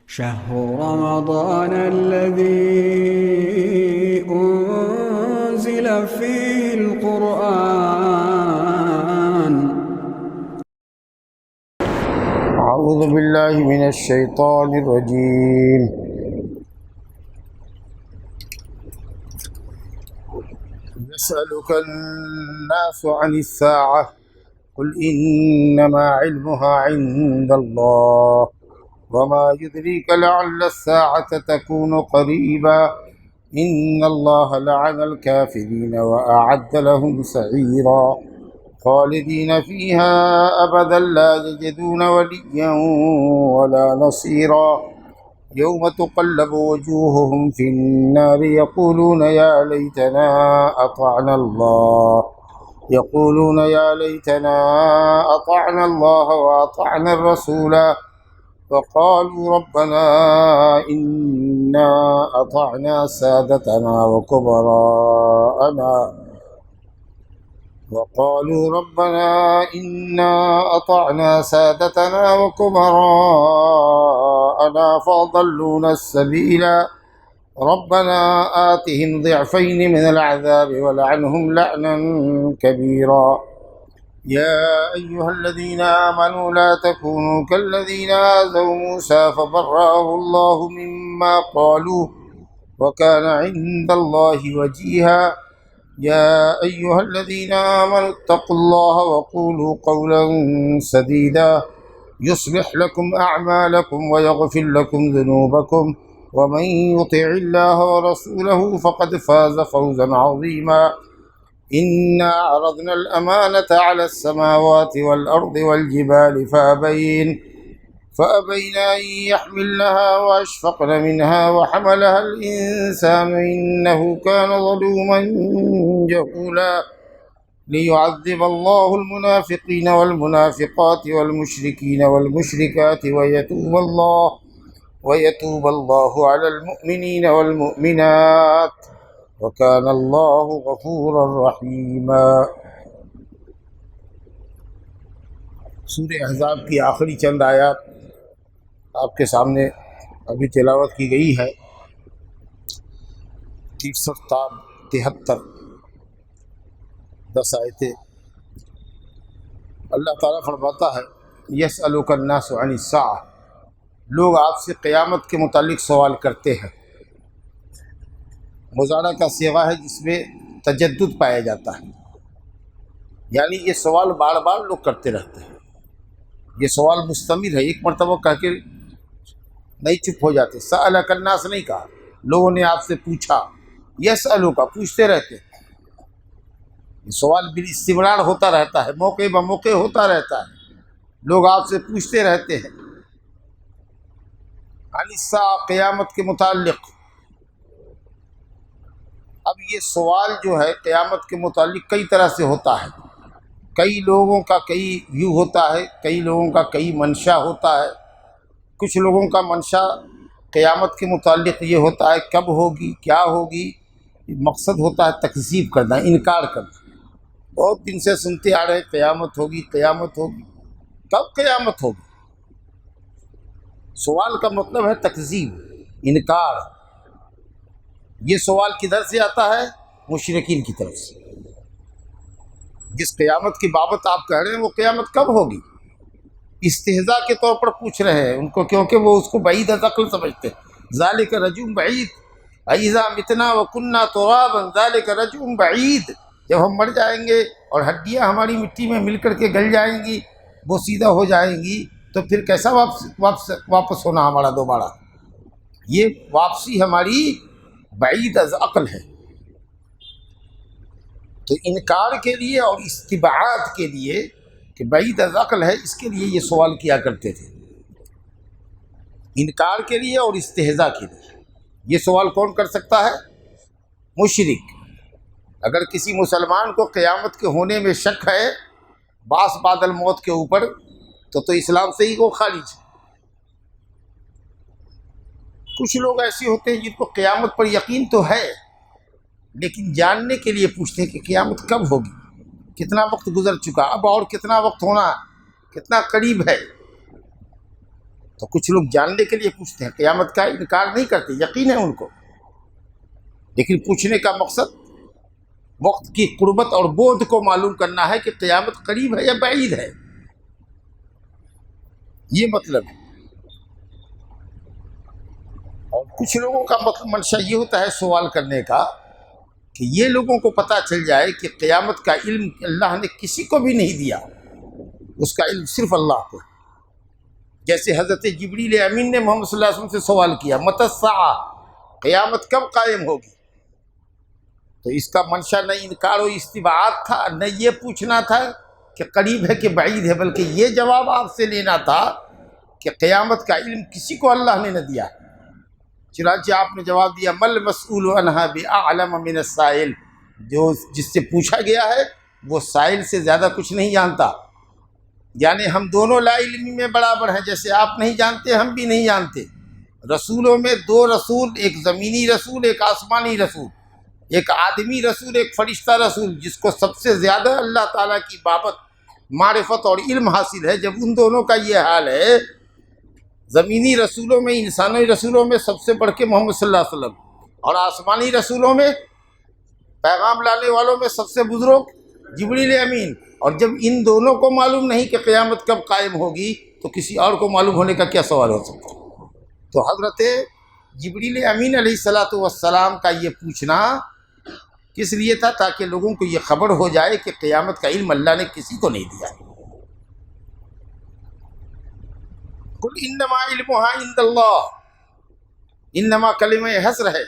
شهر رمضان الذي أنزل فيه القرآن. أعوذ بالله من الشيطان الرجيم. يسألك الناس عن الساعة قل إنما علمها عند الله وما يدريك لعل الساعة تكون قريبا إن الله لعن الكافرين وأعد لهم سعيرا خالدين فيها أبدا لا يجدون وليا ولا نصيرا يوم تقلب وجوههم في النار يقولون يا ليتنا أطعنا الله وأطعنا الرسولا وقالوا ربنا إنا أطعنا سادتنا وكبراءنا فأضلونا السبيلا ربنا آتهم ضعفين من العذاب ولعنهم لعنا كبيرا يا أيها الذين آمنوا لا تكونوا كالذين آذوا موسى فبرأه الله مما قالوا وكان عند الله وجيها يا أيها الذين آمنوا اتقوا الله وقولوا قولا سديدا يصلح لكم أعمالكم ويغفر لكم ذنوبكم ومن يطع الله ورسوله فقد فاز فوزا عظيما إنا عرضنا الأمانة على السماوات والأرض والجبال فأبين أن يحملنها وأشفقن منها وحملها الإنسان إنه كان ظلوما جهولا ليعذب الله المنافقين والمنافقات والمشركين والمشركات ويتوب الله على المؤمنين والمؤمنات وكان الله غفورا رحيما. سورہ احزاب کی آخری چند آیات آپ کے سامنے ابھی تلاوت کی گئی ہے. 63 10 آیتیں. اللہ تعالیٰ فرماتا ہے یسألک الناس عن الساعة، لوگ آپ سے قیامت کے متعلق سوال کرتے ہیں. مضارع کا صیغہ ہے جس میں تجدد پایا جاتا ہے، یعنی یہ سوال بار بار لوگ کرتے رہتے ہیں. یہ سوال مستمر ہے، ایک مرتبہ کہہ کے نہیں چپ ہو جاتے. سألک الناس نہیں کہا، لوگوں نے آپ سے پوچھا. یسألک پوچھتے رہتے ہیں. یہ سوال باستمرار ہوتا رہتا ہے، موقع بموقع ہوتا رہتا ہے. لوگ آپ سے پوچھتے رہتے ہیں عن الساعة، قیامت کے متعلق. اب یہ سوال جو ہے قیامت کے متعلق کئی طرح سے ہوتا ہے. کئی لوگوں کا کئی ویو ہوتا ہے، کئی لوگوں کا کئی منشا ہوتا ہے. کچھ لوگوں کا منشا قیامت کے متعلق یہ ہوتا ہے کب ہوگی، کیا ہوگی. مقصد ہوتا ہے تکذیب کرنا، انکار کرنا. بہت دن سے سنتے آ رہے قیامت ہوگی، قیامت ہوگی. کب قیامت ہوگی؟ سوال کا مطلب ہے تکذیب، انکار. یہ سوال کدھر سے آتا ہے؟ مشرکین کی طرف سے. جس قیامت کی بابت آپ کہہ رہے ہیں وہ قیامت کب ہوگی، استہزاء کے طور پر پوچھ رہے ہیں ان کو، کیونکہ وہ اس کو بعید از عقل سمجھتے ہیں. ذالک رجعٌ بعید، اذا متنا وکننا ترابا ذالک رجعٌ بعید. جب ہم مر جائیں گے اور ہڈیاں ہماری مٹی میں مل کر کے گل جائیں گی، وہ سیدھا ہو جائیں گی، تو پھر کیسا واپس ہونا ہمارا دوبارہ؟ یہ واپسی ہماری بعید از عقل ہے. تو انکار کے لیے اور استبعاد کے لیے کہ بعید از عقل ہے، اس کے لیے یہ سوال کیا کرتے تھے. انکار کے لیے اور استہزاء کے لیے. یہ سوال کون کر سکتا ہے؟ مشرک. اگر کسی مسلمان کو قیامت کے ہونے میں شک ہے باس بعد الموت کے اوپر، تو اسلام سے ہی وہ خارج ہے. کچھ لوگ ایسے ہوتے ہیں جن کو قیامت پر یقین تو ہے، لیکن جاننے کے لیے پوچھتے ہیں کہ قیامت کب ہوگی، کتنا وقت گزر چکا، اب اور کتنا وقت ہونا، کتنا قریب ہے. تو کچھ لوگ جاننے کے لیے پوچھتے ہیں، قیامت کا انکار نہیں کرتے، یقین ہے ان کو، لیکن پوچھنے کا مقصد وقت کی قربت اور بعد کو معلوم کرنا ہے کہ قیامت قریب ہے یا بعید ہے، یہ مطلب ہے۔ اور کچھ لوگوں کا منشا یہ ہوتا ہے سوال کرنے کا کہ یہ لوگوں کو پتہ چل جائے کہ قیامت کا علم اللہ نے کسی کو بھی نہیں دیا، اس کا علم صرف اللہ کو ہے۔ جیسے حضرت جبریل امین نے محمد صلی اللہ علیہ وسلم سے سوال کیا متی الساعہ، قیامت کب قائم ہوگی؟ تو اس کا منشا نہ انکار و استبعاد تھا، نہ یہ پوچھنا تھا کہ قریب ہے کہ بعید ہے، بلکہ یہ جواب آپ سے لینا تھا کہ قیامت کا علم کسی کو اللہ نے نہ دیا۔ چنانچہ آپ نے جواب دیا مل مسئول عنہا باعلم من السائل، جو جس سے پوچھا گیا ہے وہ سائل سے زیادہ کچھ نہیں جانتا، یعنی ہم دونوں لا علمی میں برابر ہیں، جیسے آپ نہیں جانتے ہم بھی نہیں جانتے۔ رسولوں میں دو رسول، ایک زمینی رسول ایک آسمانی رسول، ایک آدمی رسول ایک فرشتہ رسول، جس کو سب سے زیادہ اللہ تعالیٰ کی بابت معرفت اور علم حاصل ہے۔ جب ان دونوں کا یہ حال ہے، زمینی رسولوں میں انسانی رسولوں میں سب سے بڑھ کے محمد صلی اللہ علیہ وسلم، اور آسمانی رسولوں میں پیغام لانے والوں میں سب سے بزرگ جبریل امین، اور جب ان دونوں کو معلوم نہیں کہ قیامت کب قائم ہوگی تو کسی اور کو معلوم ہونے کا کیا سوال ہو سکتا ہے؟ تو حضرت جبریل امین علیہ الصلاۃ والسلام کا یہ پوچھنا کس لیے تھا؟ تاکہ لوگوں کو یہ خبر ہو جائے کہ قیامت کا علم اللہ نے کسی کو نہیں دیا۔ قل انما علمها عند اللہ، انما کلمہ حصر ہے،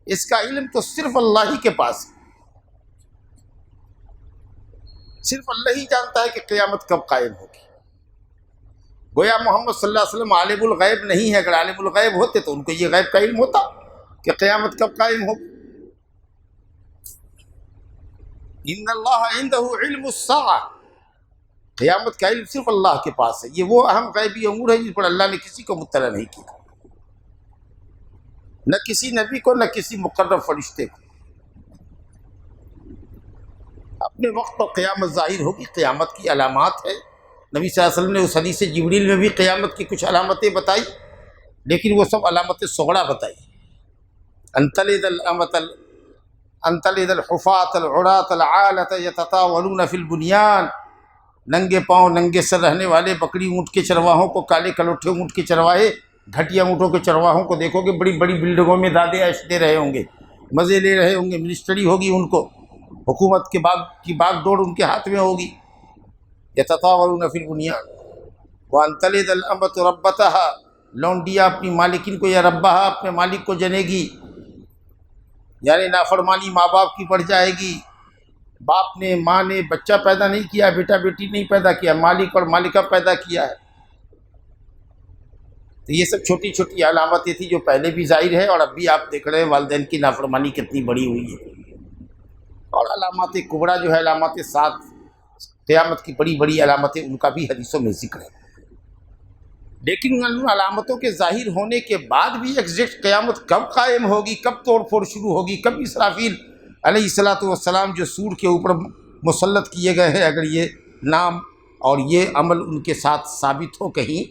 اس کا علم تو صرف اللہ ہی کے پاس ہے، صرف اللہ ہی جانتا ہے کہ قیامت کب قائم ہوگی۔ گویا محمد صلی اللہ علیہ وسلم عالم الغیب نہیں ہے، اگر عالم الغیب ہوتے تو ان کو یہ غیب کا علم ہوتا کہ قیامت کب قائم ہوگی۔ ان اللہ عندہ علم الساعہ، قیامت کا علم صرف اللہ کے پاس ہے، یہ وہ اہم غیبی امور ہے جس پر اللہ نے کسی کو مطلع نہیں کیا، نہ کسی نبی کو نہ کسی مقرب فرشتے کو۔ اپنے وقت پر قیامت ظاہر ہوگی، قیامت کی علامات ہے، نبی صلی اللہ علیہ وسلم نے اس حدیث جبریل میں بھی قیامت کی کچھ علامتیں بتائی، لیکن وہ سب علامت صغریٰ بتائی۔ ان تلد الحفاة العراة العالة يتطاولون فی البنیان، ننگے پاؤں ننگے سر رہنے والے بکری اونٹ کے چرواہوں کو، کالے کلوٹھے اونٹ کے چرواہے، گھٹیا اونٹوں کے چرواہوں کو دیکھو گے، بڑی بڑی بلڈنگوں میں دادے عیش دے رہے ہوں گے، مزے لے رہے ہوں گے، منسٹری ہوگی ان کو، حکومت کی باغ دوڑ ان کے ہاتھ میں ہوگی۔ یتطاولون فی البنیان وان تلد الامۃ ربتها، لونڈیا اپنی مالکن کو یا ربہا اپنے مالک کو جنے گی، یعنی نافرمانی ماں باپ کی بڑھ جائے گی۔ باپ نے ماں نے بچہ پیدا نہیں کیا، بیٹا بیٹی نہیں پیدا کیا، مالک اور مالکہ پیدا کیا ہے۔ تو یہ سب چھوٹی چھوٹی علامتیں تھیں جو پہلے بھی ظاہر ہے، اور اب بھی آپ دیکھ رہے ہیں والدین کی نافرمانی کتنی بڑی ہوئی ہے۔ اور علامات کبریٰ جو ہے، علامات سات، قیامت کی بڑی بڑی علامتیں، ان کا بھی حدیثوں میں ذکر ہے۔ لیکن ان علامتوں کے ظاہر ہونے کے بعد بھی ایگزیکٹ قیامت کب قائم ہوگی، کب توڑ پھوڑ شروع ہوگی، کب اسرافیل علیہ الصلاۃ والسلام جو سور کے اوپر مسلط کیے گئے ہیں، اگر یہ نام اور یہ عمل ان کے ساتھ ثابت ہو، کہیں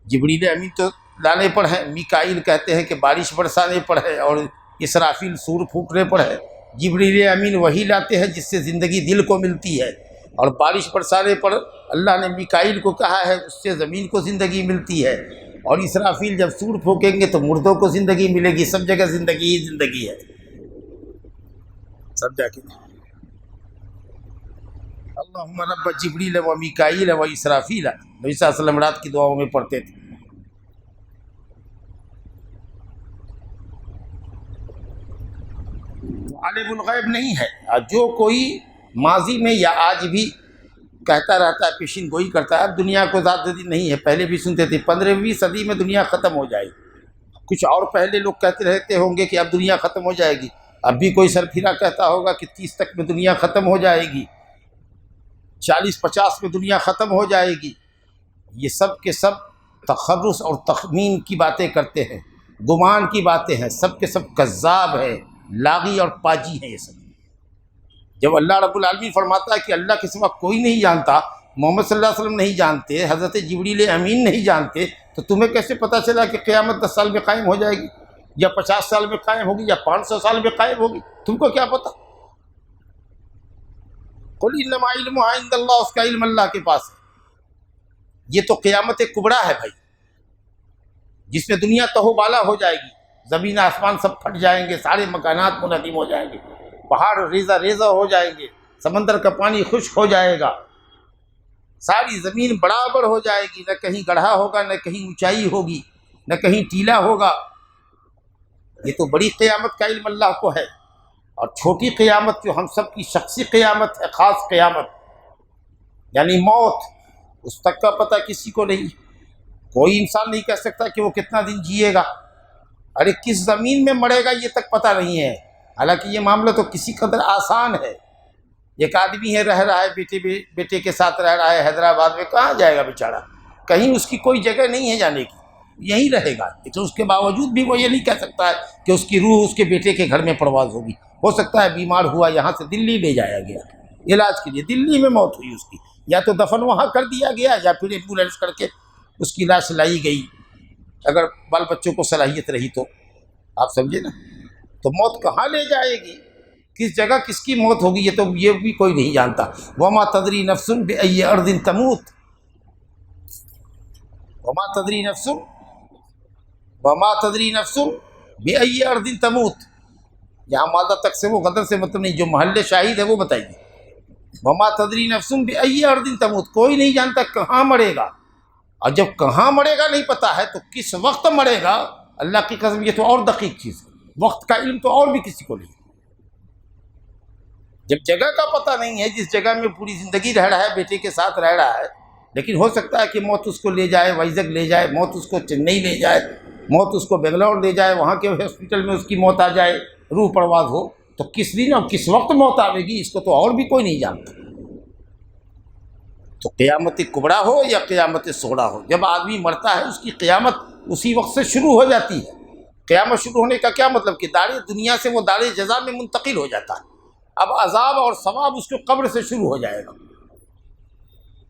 جبریل امین تو لانے پر ہے، میکائیل کہتے ہیں کہ بارش برسانے پر ہے، اور اسرافیل سور پھونکنے پر ہے۔ جبریل امین وہی لاتے ہیں جس سے زندگی دل کو ملتی ہے، اور بارش برسانے پر اللہ نے میکائیل کو کہا ہے اس سے زمین کو زندگی ملتی ہے، اور اسرافیل جب سور پھونکیں گے تو مردوں کو زندگی ملے گی، سب جگہ زندگی ہی زندگی ہے، سمجھا کہ اللہم رب جبریل و میکائیل و اسرافیل، نبی صلی اللہ علیہ وسلم رات کی دعاؤں میں پڑھتے تھے۔ عالم الغیب نہیں ہے، جو کوئی ماضی میں یا آج بھی کہتا رہتا ہے، پیشین گوئی کرتا ہے، اب دنیا کو زیادہ دن نہیں ہے، پہلے بھی سنتے تھے 15ویں صدی میں دنیا ختم ہو جائے گی، کچھ اور پہلے لوگ کہتے رہتے ہوں گے کہ اب دنیا ختم ہو جائے گی، اب بھی کوئی سرپھیرا کہتا ہوگا کہ 30 تک میں دنیا ختم ہو جائے گی، 40-50 میں دنیا ختم ہو جائے گی۔ یہ سب کے سب تخرص اور تخمین کی باتیں کرتے ہیں، گمان کی باتیں ہیں، سب کے سب کذاب ہیں، لاغی اور پاجی ہیں یہ سب۔ جب اللہ رب العالمین فرماتا ہے کہ اللہ کے سوا کوئی نہیں جانتا، محمد صلی اللہ علیہ وسلم نہیں جانتے، حضرت جبریل امین نہیں جانتے، تو تمہیں کیسے پتہ چلا کہ قیامت 10 سال میں قائم ہو جائے گی یا 50 سال میں قائم ہوگی یا 500 سال میں قائم ہوگی؟ تم کو کیا پتہ؟ قل انما علمها عند اللہ، اس کا علم اللہ کے پاس ہے۔ یہ تو قیامت کبریٰ ہے بھائی، جس میں دنیا تہو بالا ہو جائے گی، زمین آسمان سب پھٹ جائیں گے، سارے مکانات منہدم ہو جائیں گے، پہاڑ ریزہ ریزہ ہو جائیں گے، سمندر کا پانی خشک ہو جائے گا، ساری زمین برابر ہو جائے گی، نہ کہیں گڑھا ہوگا، نہ کہیں اونچائی ہوگی، نہ کہیں ٹیلا ہوگا۔ یہ تو بڑی قیامت کا علم اللہ کو ہے، اور چھوٹی قیامت جو ہم سب کی شخصی قیامت ہے، خاص قیامت یعنی موت، اس تک کا پتہ کسی کو نہیں۔ کوئی انسان نہیں کہہ سکتا کہ وہ کتنا دن جیے گا، ارے کس زمین میں مرے گا یہ تک پتہ نہیں ہے۔ حالانکہ یہ معاملہ تو کسی قدر آسان ہے۔ ایک آدمی ہے، رہ رہا ہے، بیٹے کے ساتھ رہ رہا ہے حیدرآباد میں، کہاں جائے گا بیچارہ؟ کہیں اس کی کوئی جگہ نہیں ہے جانے کی، یہیں رہے گا، لیکن اس کے باوجود بھی وہ یہ نہیں کہہ سکتا ہے کہ اس کی روح اس کے بیٹے کے گھر میں پرواز ہوگی۔ ہو سکتا ہے بیمار ہوا، یہاں سے دلی لے جایا گیا علاج کے لیے، دلی میں موت ہوئی اس کی، یا تو دفن وہاں کر دیا گیا یا پھر ایمبولینس کر کے اس کی لاش لائی گئی، اگر بال بچوں کو صلاحیت رہی تو۔ آپ سمجھے نا؟ تو موت کہاں لے جائے گی، کس جگہ کس کی موت ہوگی، یہ بھی کوئی نہیں جانتا۔ وما تدری نفس بأی ارض تموت، وما تدری نفس بأی ارض تموت۔ یہاں مادہ تک سے وہ غدر سے مطلب نہیں، جو محل شاہد ہے وہ بتائیے۔ وما تدری نفس بأی ارض تموت، کوئی نہیں جانتا کہاں مرے گا، اور جب کہاں مرے گا نہیں پتا ہے تو کس وقت مرے گا، اللہ کی قسم یہ تو اور دقیق چیز ہے۔ وقت کا علم تو اور بھی کسی کو نہیں۔ جب جگہ کا پتہ نہیں ہے، جس جگہ میں پوری زندگی رہ رہا ہے، بیٹے کے ساتھ رہ رہا ہے، لیکن ہو سکتا ہے کہ موت اس کو لے جائے، وائزگ لے جائے، موت اس کو چنئی لے جائے، موت اس کو بنگلور لے جائے، وہاں کے ہاسپٹل میں اس کی موت آ جائے، روح پرواز ہو، تو کس دن اور کس وقت موت آئے گی اس کو تو اور بھی کوئی نہیں جانتا۔ تو قیامت کبریٰ ہو یا قیامت صغریٰ ہو، جب آدمی مرتا ہے اس کی قیامت اسی وقت سے شروع ہو جاتی ہے۔ قیامت شروع ہونے کا کیا مطلب کہ دار دنیا سے وہ دار جزا میں منتقل ہو جاتا ہے۔ اب عذاب اور ثواب اس کو قبر سے شروع ہو جائے گا،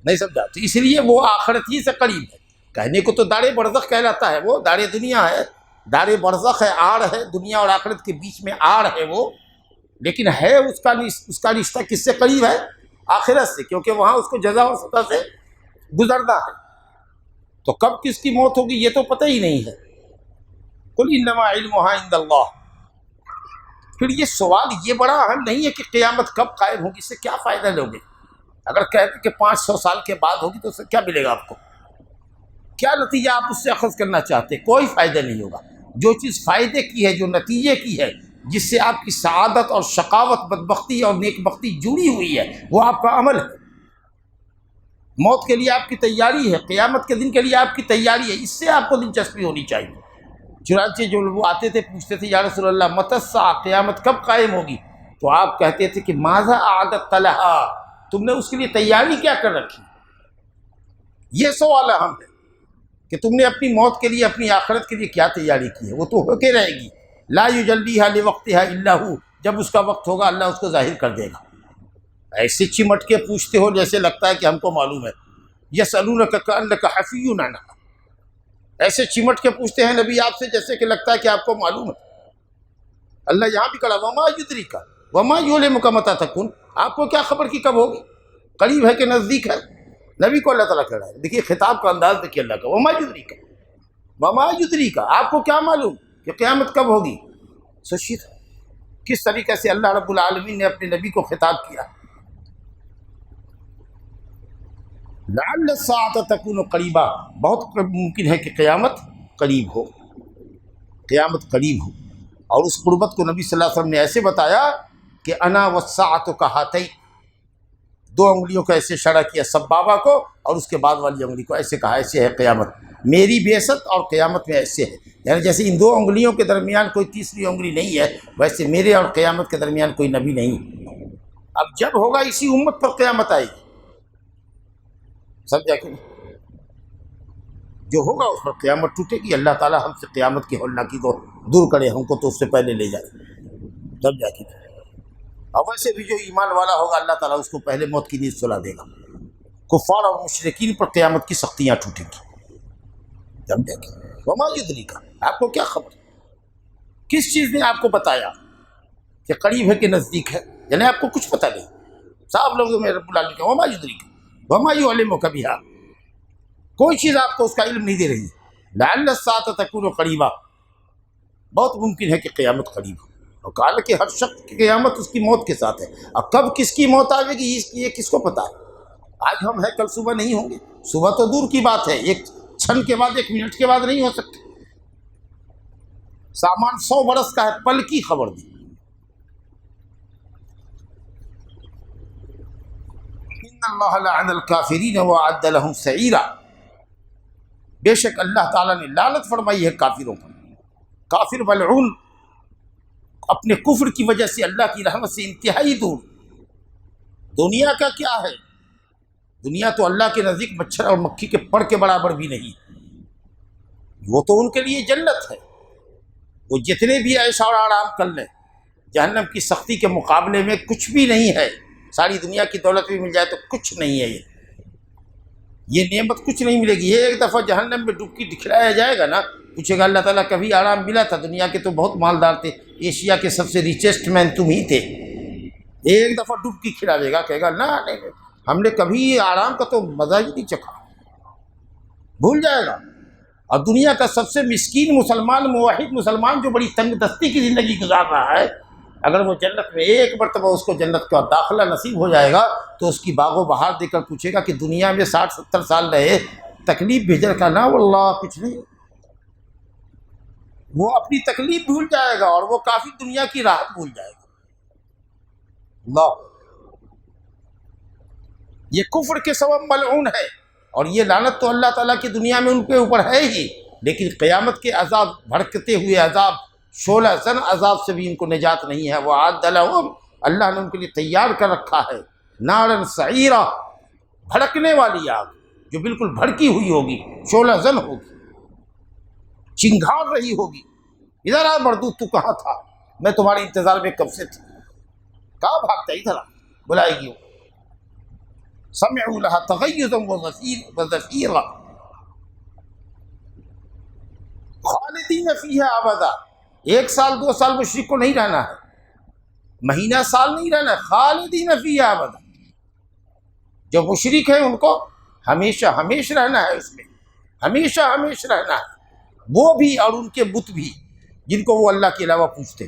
نہیں سمجھا؟ تو اس لیے وہ آخرت ہی سے قریب ہے۔ کہنے کو تو دار برزخ کہلاتا ہے، وہ دار دنیا ہے، دار برزخ ہے، آڑ ہے، دنیا اور آخرت کے بیچ میں آڑ ہے وہ، لیکن ہے اس کا رشتہ کس سے قریب ہے؟ آخرت سے، کیونکہ وہاں اس کو جزا اور سزا سے گزرنا ہے۔ تو کب کس کی موت ہوگی یہ تو پتہ ہی نہیں ہے۔ قل انما علمها عند اللہ۔ پھر یہ سوال یہ بڑا اہم نہیں ہے کہ قیامت کب قائم ہوگی، اس سے کیا فائدہ لوگے؟ اگر کہتے کہ 500 سال کے بعد ہوگی تو اس سے کیا ملے گا آپ کو؟ کیا نتیجہ آپ اس سے اخذ کرنا چاہتے؟ کوئی فائدہ نہیں ہوگا۔ جو چیز فائدے کی ہے، جو نتیجے کی ہے، جس سے آپ کی سعادت اور شقاوت، بدبختی اور نیک بختی جڑی ہوئی ہے، وہ آپ کا عمل ہے۔ موت کے لیے آپ کی تیاری ہے، قیامت کے دن کے لیے آپ کی تیاری ہے، اس سے آپ کو دلچسپی ہونی چاہیے۔ چنانچہ جو وہ آتے تھے پوچھتے تھے یا رسول اللہ متی الساعہ، قیامت کب قائم ہوگی؟ تو آپ کہتے تھے کہ ماذا اعددت لہا، تم نے اس کے لیے تیاری کیا کر رکھی؟ یہ سوال اہم ہے کہ تم نے اپنی موت کے لیے، اپنی آخرت کے لیے کیا تیاری کی ہے۔ وہ تو ہو کے رہے گی، لا یجلیھا لوقتھا الا ھو، جب اس کا وقت ہوگا اللہ اس کو ظاہر کر دے گا۔ ایسے چمٹ کے پوچھتے ہو جیسے لگتا ہے کہ ہم کو معلوم ہے۔ یسألونک کأنک حفی عنہا، ایسے چمٹ کے پوچھتے ہیں نبی آپ سے جیسے کہ لگتا ہے کہ آپ کو معلوم ہے۔ اللہ یہاں بھی کہا وما یدریک وما یعلمک متی تکون، آپ کو کیا خبر کہ کب ہوگی، قریب ہے کہ نزدیک ہے؟ نبی کو اللہ تعالیٰ کہہ رہا ہے، دیکھیے خطاب کا انداز دیکھیے اللہ کا، وما یدریک، آپ کو کیا معلوم کہ قیامت کب ہوگی؟ سوچیے کس طریقے سے اللہ رب العالمین نے اپنے نبی کو خطاب کیا۔ لعل الساعة تکون قریبا، بہت ممکن ہے کہ قیامت قریب ہو، قیامت قریب ہو۔ اور اس قربت کو نبی صلی اللہ علیہ وسلم نے ایسے بتایا کہ انا والساعة کہاتین، 2 انگلیوں کو ایسے اشارہ کیا سبابہ کو، اور اس کے بعد والی انگلی کو ایسے کہا، ایسے ہے قیامت، میری بعثت اور قیامت میں ایسے ہے، یعنی جیسے ان 2 انگلیوں کے درمیان کوئی تیسری انگلی نہیں ہے، ویسے میرے اور قیامت کے درمیان کوئی نبی نہیں۔ اب جب ہوگا اسی امت پر قیامت آئے گی، سمجھا کہ نہیں؟ جو ہوگا اس پر قیامت ٹوٹے گی۔ اللہ تعالیٰ ہم سے قیامت کی ہولناکی کو دور کرے، ہم کو تو اس سے پہلے لے جائے، سمجھا کہ اور ویسے بھی جو ایمان والا ہوگا اللہ تعالیٰ اس کو پہلے موت کی نیند سلا دے گا۔ کفار اور مشرکین پر قیامت کی سختیاں ٹوٹیں گی. جب دیکھیں وما یدریک، آپ کو کیا خبر، کس چیز نے آپ کو بتایا کہ قریب ہے کہ نزدیک ہے؟ یعنی آپ کو کچھ پتہ نہیں. صاحب لوگوں میں رب العالمین کا وما یدریک وما یعلمک بہا، کوئی چیز آپ کو اس کا علم نہیں دے رہی. لعل الساعۃ تکون قریبا، بہت ممکن ہے کہ قیامت قریب ہو. اور کہا کہ ہر شخص کی قیامت اس کی موت کے ساتھ ہے. اب کب کس کی موت آئے گی یہ کس کو پتہ ہے؟ آج ہم ہیں، کل صبح نہیں ہوں گے. صبح تو دور کی بات ہے، ایک چھن کے بعد، ایک منٹ کے بعد نہیں ہو سکتے. سامان 100 برس کا ہے، پل کی خبر دی. ان اللہ لعن الکافرین واعد لهم سعیرا، بے شک اللہ تعالیٰ نے لعنت فرمائی ہے کافروں پر. کافر ملعون اپنے کفر کی وجہ سے اللہ کی رحمت سے انتہائی دور. دنیا کا کیا ہے؟ دنیا تو اللہ کے نزدیک مچھر اور مکھی کے پر کے برابر بھی نہیں. وہ تو ان کے لیے جنت ہے. وہ جتنے بھی عیش اور آرام کر لیں، جہنم کی سختی کے مقابلے میں کچھ بھی نہیں ہے. ساری دنیا کی دولت بھی مل جائے تو کچھ نہیں ہے. یہ نعمت کچھ نہیں ملے گی. یہ ایک دفعہ جہنم میں ڈبکی دکھلایا جائے گا نا، پوچھے گا اللہ تعالیٰ کبھی آرام ملا تھا؟ دنیا کے تو بہت مالدار تھے، ایشیا کے سب سے ریچسٹ مین تم ہی تھے. ایک دفعہ ڈبکی کھلاوے گا، کہے گا نہیں، ہم نے کبھی آرام کا تو مزہ ہی نہیں چکھا، بھول جائے گا. اور دنیا کا سب سے مسکین مسلمان، موحد مسلمان، جو بڑی تنگ دستی کی زندگی گزار رہا ہے، اگر وہ جنت میں ایک مرتبہ اس کو جنت کا داخلہ نصیب ہو جائے گا تو اس کی باغ و بہار دے کر پوچھے گا کہ دنیا میں 60-70 سال رہے، تکلیف بھیجر کا نا واللہ کچھ نہیں. وہ اپنی تکلیف بھول جائے گا اور وہ کافی دنیا کی راحت بھول جائے گا. اللہ، یہ کفر کے سبب ملعون ہے. اور یہ لعنت تو اللہ تعالیٰ کی دنیا میں ان کے اوپر ہے ہی، لیکن قیامت کے عذاب، بھڑکتے ہوئے عذاب، شعلہ زن عذاب سے بھی ان کو نجات نہیں ہے. وَأَعَدَّ لَهُمْ، اللہ نے ان کے لیے تیار کر رکھا ہے نارن سعیرہ، بھڑکنے والی آگ جو بالکل بھڑکی ہوئی ہوگی، شعلہ زن ہوگی، چنگھاڑ رہی ہوگی. ادھر آ مردود، تو کہاں تھا؟ میں تمہارے انتظار میں کب سے تھی. کہاں بھاگتا؟ ادھر آ، بلائے گی. سمعوا لها تغیظا وزفیرا خالدین فیہا ابدا. 1 سال 2 سال مشرک کو نہیں رہنا ہے، مہینہ سال نہیں رہنا ہے، خالدین فیہا ابدا. جو مشرک ہیں ان کو ہمیشہ ہمیشہ رہنا ہے، اس میں ہمیشہ ہمیشہ رہنا ہے. وہ بھی اور ان کے بت بھی جن کو وہ اللہ کے علاوہ پوجتے.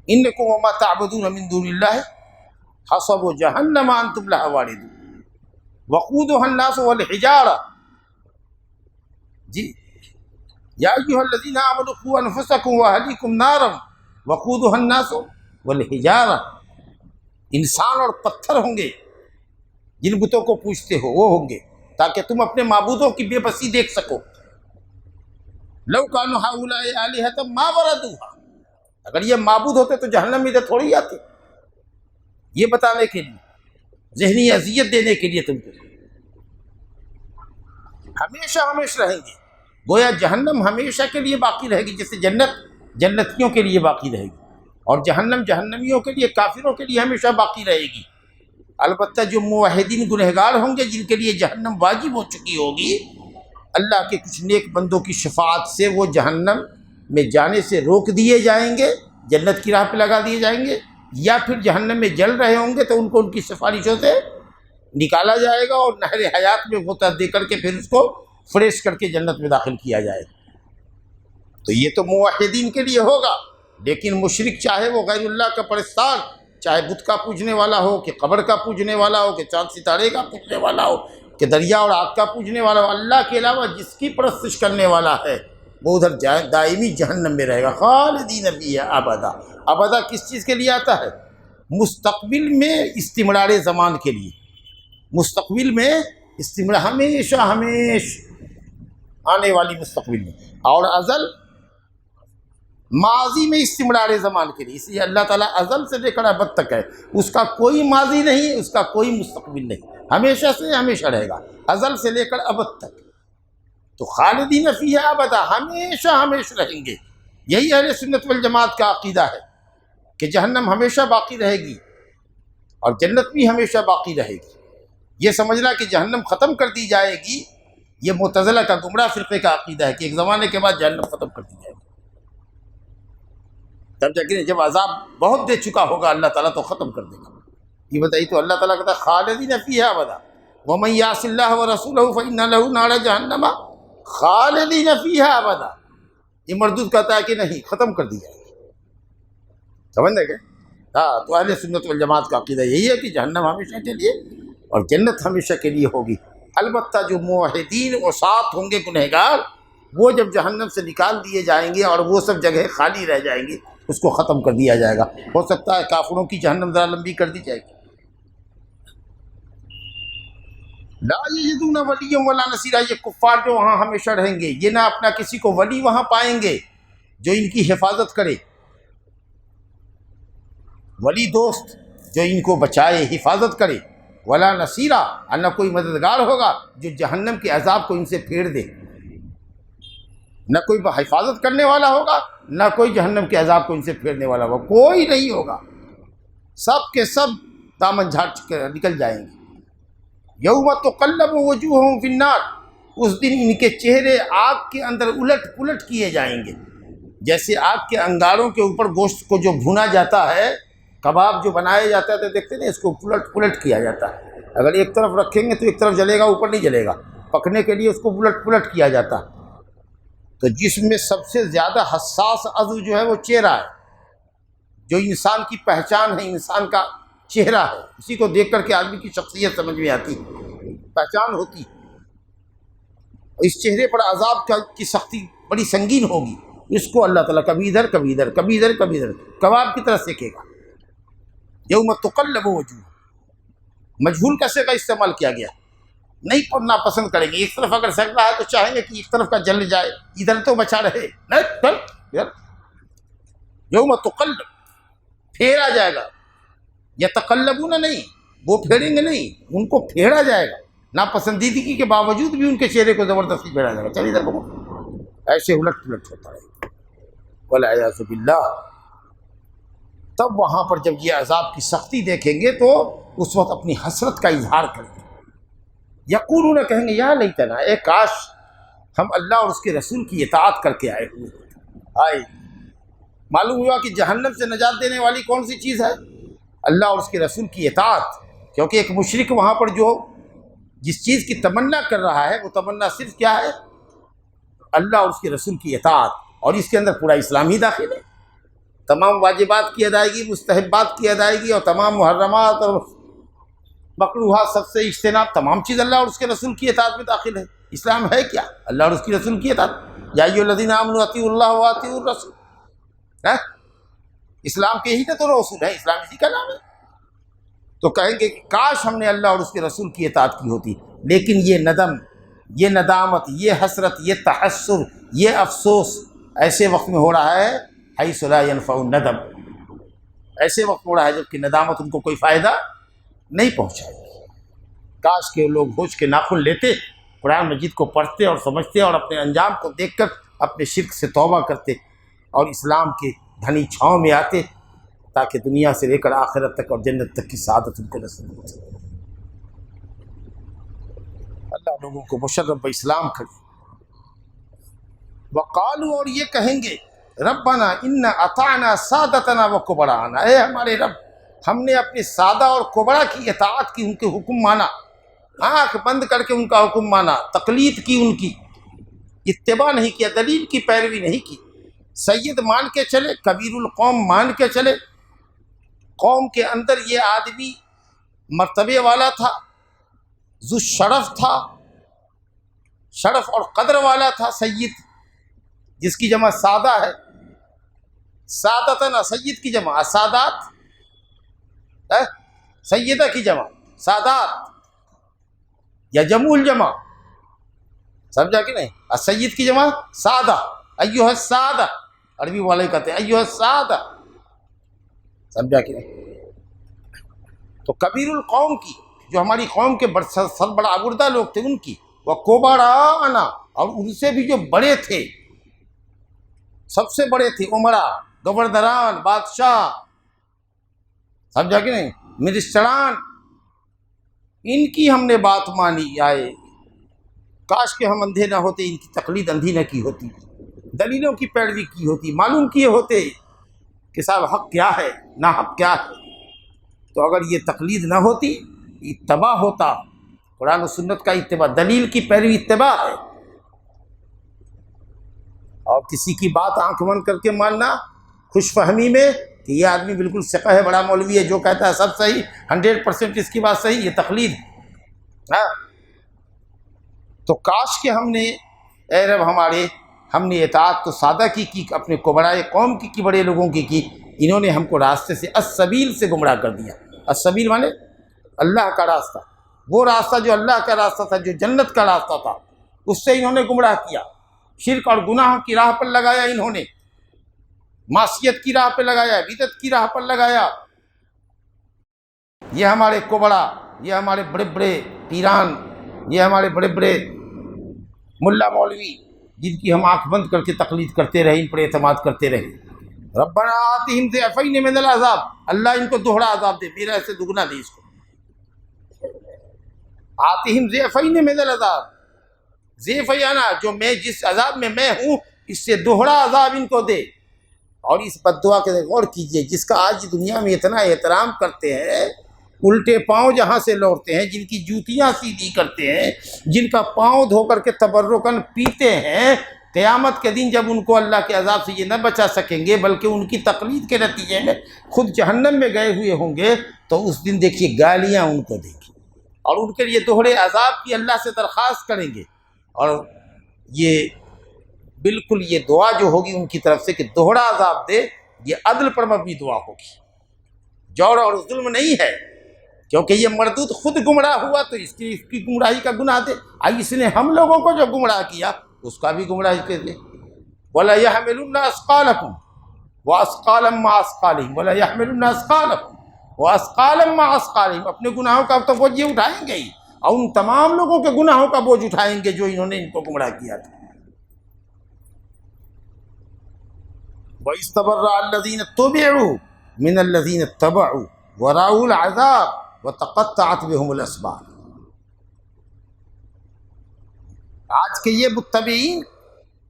انکم وما تعبدون من دون اللہ حسب جہنم انتم لہا واردون وقودها الناس والحجارہ. جی، یا ایھا الذین آمنوا قوا انفسکم واہلیکم نارا وقودها الناس والحجارہ. انسان اور پتھر ہوں گے جن بتوں کو پوجتے ہو، وہ ہوں گے تاکہ تم اپنے معبودوں کی بے بسی دیکھ سکو. لو کانوا ہؤلاء آلہۃ ما وردوها، اگر یہ معبود ہوتے تو جہنم میں تھوڑی آتے. یہ بتانے کے لیے، ذہنی اذیت دینے کے لیے تم کو. ہمیشہ ہمیشہ رہیں گے. گویا جہنم ہمیشہ کے لیے باقی رہے گی، جیسے جنت جنتیوں کے لیے باقی رہے گی، اور جہنم جہنمیوں کے لیے، کافروں کے لیے ہمیشہ باقی رہے گی. البتہ جو موحدین گنہگار ہوں گے، جن کے لیے جہنم واجب ہو چکی ہوگی، اللہ کے کچھ نیک بندوں کی شفاعت سے وہ جہنم میں جانے سے روک دیے جائیں گے، جنت کی راہ پہ لگا دیے جائیں گے، یا پھر جہنم میں جل رہے ہوں گے تو ان کو ان کی سفارشوں سے نکالا جائے گا اور نہر حیات میں غوطہ دے کر کے پھر اس کو فریش کر کے جنت میں داخل کیا جائے گا. تو یہ تو موحدین کے لیے ہوگا. لیکن مشرک، چاہے وہ غیر اللہ کا پرستار، چاہے بت کا پوجنے والا ہو، کہ قبر کا پوجنے والا ہو، کہ چاند ستارے کا پوجنے والا ہو، کہ دریا اور آگ کا پوجنے والا ہو، اللہ کے علاوہ جس کی پرستش کرنے والا ہے وہ ادھر دائمی جہنم میں رہے گا. خالدین فیہا ابدا. ابدا کس چیز کے لیے آتا ہے؟ مستقبل میں استمرار زمان کے لیے. مستقبل میں استمرار، ہمیشہ آنے والی مستقبل میں. اور ازل ماضی میں استمرار زمان کے لیے. اس لیے اللہ تعالیٰ ازل سے لے کر ابد تک ہے. اس کا کوئی ماضی نہیں، اس کا کوئی مستقبل نہیں، ہمیشہ سے ہمیشہ رہے گا، ازل سے لے کر ابد تک. تو خالدین فیہا ابدا، ہمیشہ ہمیشہ رہیں گے. یہی اہل سنت والجماعت کا عقیدہ ہے کہ جہنم ہمیشہ باقی رہے گی اور جنت بھی ہمیشہ باقی رہے گی. یہ سمجھنا کہ جہنم ختم کر دی جائے گی، یہ معتزلہ کا گمراہ فرقے کا عقیدہ ہے کہ ایک زمانے کے بعد جہنم ختم کر دی جائے گی۔ تب جا کے جب عذاب بہت دے چکا ہوگا اللہ تعالیٰ تو ختم کر دے گا۔ یہ بتائیے تو اللہ تعالیٰ کہتا ہے خالدین فیہا ابدا ومن یعص اللہ ورسولہ فإن لہ نار جہنم خالدین فیہا ابدا۔ یہ مردود کہتا ہے کہ نہیں، ختم کر دی جائے گی۔ سمجھ گئے؟ ہاں، تو اہل سنت والجماعت کا عقیدہ یہی ہے کہ جہنم ہمیشہ کے لیے اور جنت ہمیشہ کے لیے ہوگی۔ البتہ جو موحدین عصات ہوں گے، گنہگار، وہ جب جہنم سے نکال دیے جائیں گے اور وہ سب جگہ خالی رہ جائیں گی، اس کو ختم کر دیا جائے گا۔ ہو سکتا ہے کافروں کی جہنم ذرا لمبی کر دی جائے گی۔ لا یجدون ولیا ولا نصیرا، یہ کفار جو وہاں ہمیشہ رہیں گے، یہ نہ اپنا کسی کو ولی وہاں پائیں گے جو ان کی حفاظت کرے، ولی دوست جو ان کو بچائے، حفاظت کرے، ولا نصیرا، اور نہ کوئی مددگار ہوگا جو جہنم کے عذاب کو ان سے پھیر دے۔ نہ کوئی حفاظت کرنے والا ہوگا، نہ کوئی جہنم کے عذاب کو ان سے پھیرنے والا ہوگا، کوئی نہیں ہوگا۔ سب کے سب دامن جھاڑ نکل جائیں گے۔ یوم تقلب وجوہہم فی النار، اس دن ان کے چہرے آگ کے اندر الٹ پلٹ کیے جائیں گے، جیسے آگ کے انگاروں کے اوپر گوشت کو جو بھونا جاتا ہے، کباب جو بنایا جاتا ہے تو دیکھتے ہیں اس کو پلٹ پلٹ کیا جاتا ہے۔ اگر ایک طرف رکھیں گے تو ایک طرف جلے گا، اوپر نہیں جلے گا، پکنے کے لیے اس کو پلٹ پلٹ کیا جاتا ہے۔ تو جسم میں سب سے زیادہ حساس عضو جو ہے وہ چہرہ ہے، جو انسان کی پہچان ہے، انسان کا چہرہ ہے، اسی کو دیکھ کر کے آدمی کی شخصیت سمجھ میں آتی، پہچان ہوتی۔ اس چہرے پر عذاب کی سختی بڑی سنگین ہوگی، اس کو اللہ تعالیٰ کبھی ادھر کبھی ادھر کبھی ادھر کبھی ادھر کباب کی طرح سیکھے گا۔ یوم تقلب وجوہ، مجہول کا صیغہ استعمال کیا گیا، نہیں پڑھنا پسند کریں گے۔ ایک طرف اگر سک رہا ہے تو چاہیں گے کہ ایک طرف کا جل جائے، ادھر تو بچا رہے، نہیں، یوم تقلب، پھیرا جائے گا۔ یتقلبون نہیں، وہ پھیریں گے نہیں، ان کو پھیرا جائے گا۔ ناپسندیدگی کے باوجود بھی ان کے چہرے کو زبردستی پھیرا جائے گا، چلیے ادھر بولو، ایسے الٹ پلٹ ہوتا ہے، والعیاذ باللہ۔ تب وہاں پر جب یہ عذاب کی سختی دیکھیں گے تو اس وقت اپنی حسرت کا اظہار کریں گے۔ یقولون، کہیں گے یا لیتنا، اے کاش ہم اللہ اور اس کے رسول کی اطاعت کر کے آئے ہوئے۔ معلوم ہوا کہ جہنم سے نجات دینے والی کون سی چیز ہے؟ اللہ اور اس کے رسول کی اطاعت، کیونکہ ایک مشرک وہاں پر جو جس چیز کی تمنا کر رہا ہے وہ تمنا صرف کیا ہے؟ اللہ اور اس کے رسول کی اطاعت، اور اس کے اندر پورا اسلام ہی داخل ہے۔ تمام واجبات کی ادائیگی، مستحبات کی ادائیگی، اور تمام محرمات اور مکروہات سب سے اجتناب، تمام چیز اللہ اور اس کے رسول کی اطاعت میں داخل ہے۔ اسلام ہے کیا؟ اللہ اور اس کی رسول کی اطاعت۔ یا ایھا الذین آمنوا اطیعوا اللہ واطیعوا الرسول، اسلام کے ہی تو رسول ہے، اسلام اسی کا نام ہے۔ تو کہیں گے کہ کاش ہم نے اللہ اور اس کے رسول کی اطاعت کی ہوتی، لیکن یہ ندم، یہ ندامت، یہ حسرت، یہ تحسر، یہ افسوس ایسے وقت میں ہو رہا ہے حیث لا ینفع الندم، ایسے وقت ہو رہا ہے جبکہ ندامت ان کو کوئی فائدہ نہیں پہنچائے گی۔ کاش کہ لوگ ہوش کے ناخن لیتے، قرآن مجید کو پڑھتے اور سمجھتے، اور اپنے انجام کو دیکھ کر اپنے شرک سے توبہ کرتے اور اسلام کے گھنی چھاؤں میں آتے، تاکہ دنیا سے لے کر آخرت تک اور جنت تک کی سعادت ان کو نصیب ہو سکے۔ اللہ لوگوں کو مشرف اسلام کرے۔ وقالوا، اور یہ کہیں گے، ربنا ان اطعنا سادتنا وکبراءنا، اے ہمارے رب، ہم نے اپنے سادہ اور کبرا کی اطاعت کی، ان کے حکم مانا، آنکھ بند کر کے ان کا حکم مانا، تقلید کی، ان کی اتباع نہیں کیا، دلیل کی پیروی نہیں کی۔ سید مان کے چلے، کبیر القوم مان کے چلے، قوم کے اندر یہ آدمی مرتبے والا تھا، ذو شرف تھا، شرف اور قدر والا تھا، سید جس کی جمع سادہ ہے، سادتنا سید کی جمع سادات، سیدہ کی جمع سادات، یا جمع الجمع، سمجھا کہ نہیں؟ سید کی جمع سادہ، ایھا السادہ، عربی والے کہتے ہیں ایھا السادہ، سمجھا کہ نہیں؟ تو کبیر القوم کی، جو ہماری قوم کے سربراہ لوگ تھے، ان کی، وکبراءنا، اور ان سے بھی جو بڑے تھے، سب سے بڑے تھے، عمرا، گورنران، بادشاہ، سمجھا کہ نہیں، منسٹران، ان کی ہم نے بات مانی آئے، کاش کہ ہم اندھے نہ ہوتے، ان کی تقلید اندھی نہ کی ہوتی، دلیلوں کی پیروی کی ہوتی، معلوم کیے ہوتے کہ صاحب حق کیا ہے ناحق کیا ہے۔ تو اگر یہ تقلید نہ ہوتی، اتباع ہوتا، قرآن و سنت کا اتباع، دلیل کی پیروی اتباع ہے۔ اور کسی کی بات آنکھ بند کر کے ماننا خوش فہمی میں کہ یہ آدمی بالکل ثقہ ہے، بڑا مولوی ہے، جو کہتا ہے سب صحیح، 100% اس کی بات صحیح، یہ تقلید ہے۔ تو کاش کہ ہم نے، اے رب ہمارے، ہم نے اطاعت تو سادہ کی اپنے کبرائے قوم کی بڑے لوگوں کی، انہوں نے ہم کو راستے سے السبیل سے گمراہ کر دیا۔ السبیل مانے اللہ کا راستہ، وہ راستہ جو اللہ کا راستہ تھا، جو جنت کا راستہ تھا، اس سے انہوں نے گمراہ کیا، شرک اور گناہ کی راہ پر لگایا، انہوں نے معصیت کی راہ پہ لگایا، بدعت کی راہ پر لگایا۔ یہ ہمارے کبڑا، یہ ہمارے بڑے بڑے پیران، یہ ہمارے بڑے بڑے ملا مولوی، جن کی ہم آنکھ بند کر کے تقلید کرتے رہے، ان پر اعتماد کرتے رہے۔ ربنا آتہم ضعفین من العذاب، اللہ ان کو دوہرا عذاب دے، میرا ایسے دگنا دے اس کو۔ آتہم ضعفین من العذاب، ضعف یانا جو میں جس عذاب میں میں ہوں، اس سے دوہرا عذاب ان کو دے۔ اور اس بد دعا کے غور کیجئے، جس کا آج دنیا میں اتنا احترام کرتے ہیں، الٹے پاؤں جہاں سے لوٹتے ہیں، جن کی جوتیاں سیدھی کرتے ہیں، جن کا پاؤں دھو کر کے تبرکاً پیتے ہیں، قیامت کے دن جب ان کو اللہ کے عذاب سے یہ نہ بچا سکیں گے، بلکہ ان کی تقلید کے نتیجے میں خود جہنم میں گئے ہوئے ہوں گے، تو اس دن دیکھیے گالیاں ان کو دیں گی، اور ان کے لیے دوہرے عذاب کی اللہ سے درخواست کریں گے۔ اور یہ بالکل یہ دعا جو ہوگی ان کی طرف سے کہ دوہرا عذاب دے، یہ عدل پر مبنی دعا ہوگی، جور اور ظلم نہیں ہے، کیونکہ یہ مردود خود گمراہ ہوا تو اس کی گمراہی کا گناہ دے، اس نے ہم لوگوں کو جو گمراہ کیا اس کا بھی گمراہی کر دے۔ وَلَيَحْمِلُنَّ أَثْقَالَكُمْ وَأَثْقَالًا مَّعَ أَثْقَالِهِمْ وَلَيَحْمِلُنَّ أَثْقَالَكُمْ وَأَثْقَالًا مَّعَ أَثْقَالِهِمْ، اپنے گناہوں کا تو بوجھ یہ اٹھائیں گے ہی، اور ان تمام لوگوں کے گناہوں کا بوجھ اٹھائیں گے جو انہوں نے ان کو گمراہ کیا تھا۔ وَإِسْتَبَرَّأَ الَّذِينَ اتُّبِعُوا مِنَ الَّذِينَ اتَّبَعُوا وَرَأَوُا الْعَذَابَ وَتَقَطَّعَتْ بِهُمُ الْأَسْبَابُ۔ آج کے یہ متبعین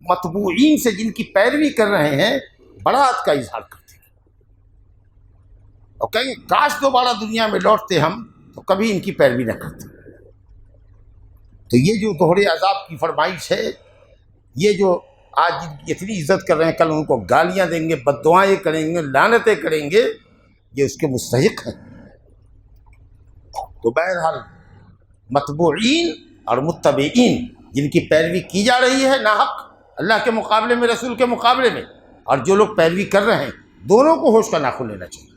متبوعین سے جن کی پیروی کر رہے ہیں، برات کا اظہار کرتے ہیں اور کہیں گے کاش دوبارہ دنیا میں لوٹتے ہم تو کبھی ان کی پیروی نہ کرتے۔ تو یہ جو دوہرے عذاب کی فرمائش ہے، یہ جو آج جن کی اتنی عزت کر رہے ہیں، کل ان کو گالیاں دیں گے، بد دعائیں کریں گے، لعنتیں کریں گے، یہ اس کے مستحق ہیں۔ تو بہرحال متبوعین اور متبعین جن کی پیروی کی جا رہی ہے ناحق، اللہ کے مقابلے میں، رسول کے مقابلے میں، اور جو لوگ پیروی کر رہے ہیں، دونوں کو ہوش کا ناخن لینا چاہیے۔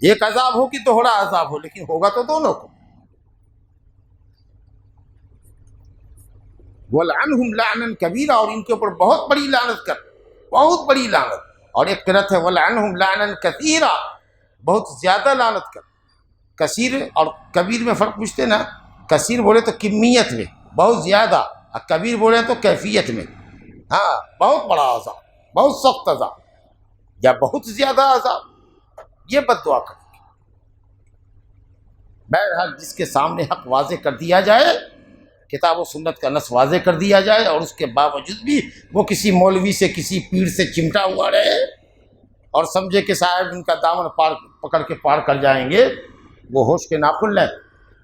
ایک عذاب ہو کہ دوہرا عذاب ہو، لیکن ہوگا تو دونوں کو۔ وَلْعَنْهُمْ لَعْنًا كَبِيرًا، اور ان کے اوپر بہت بڑی لعنت کر، بہت بڑی لعنت۔ اور ایک قرأت ہے وَلْعَنْهُمْ لَعْنًا كَثِيرًا، بہت زیادہ لعنت کر۔ کثیر اور کبیر میں فرق پوچھتے نا، کثیر بولے تو کمیت میں بہت زیادہ، اور کبیر بولے تو کیفیت میں، ہاں بہت بڑا عذاب، بہت سخت عذاب یا بہت زیادہ عذاب، یہ بد دعا کریں گے۔ بہرحال جس کے سامنے حق واضح کر دیا جائے، کتاب و سنت کا نص واضح کر دیا جائے، اور اس کے باوجود بھی وہ کسی مولوی سے، کسی پیر سے چمٹا ہوا رہے اور سمجھے کہ صاحب ان کا دامن پکڑ کے پار کر جائیں گے، وہ ہوش کے ناخن لیں۔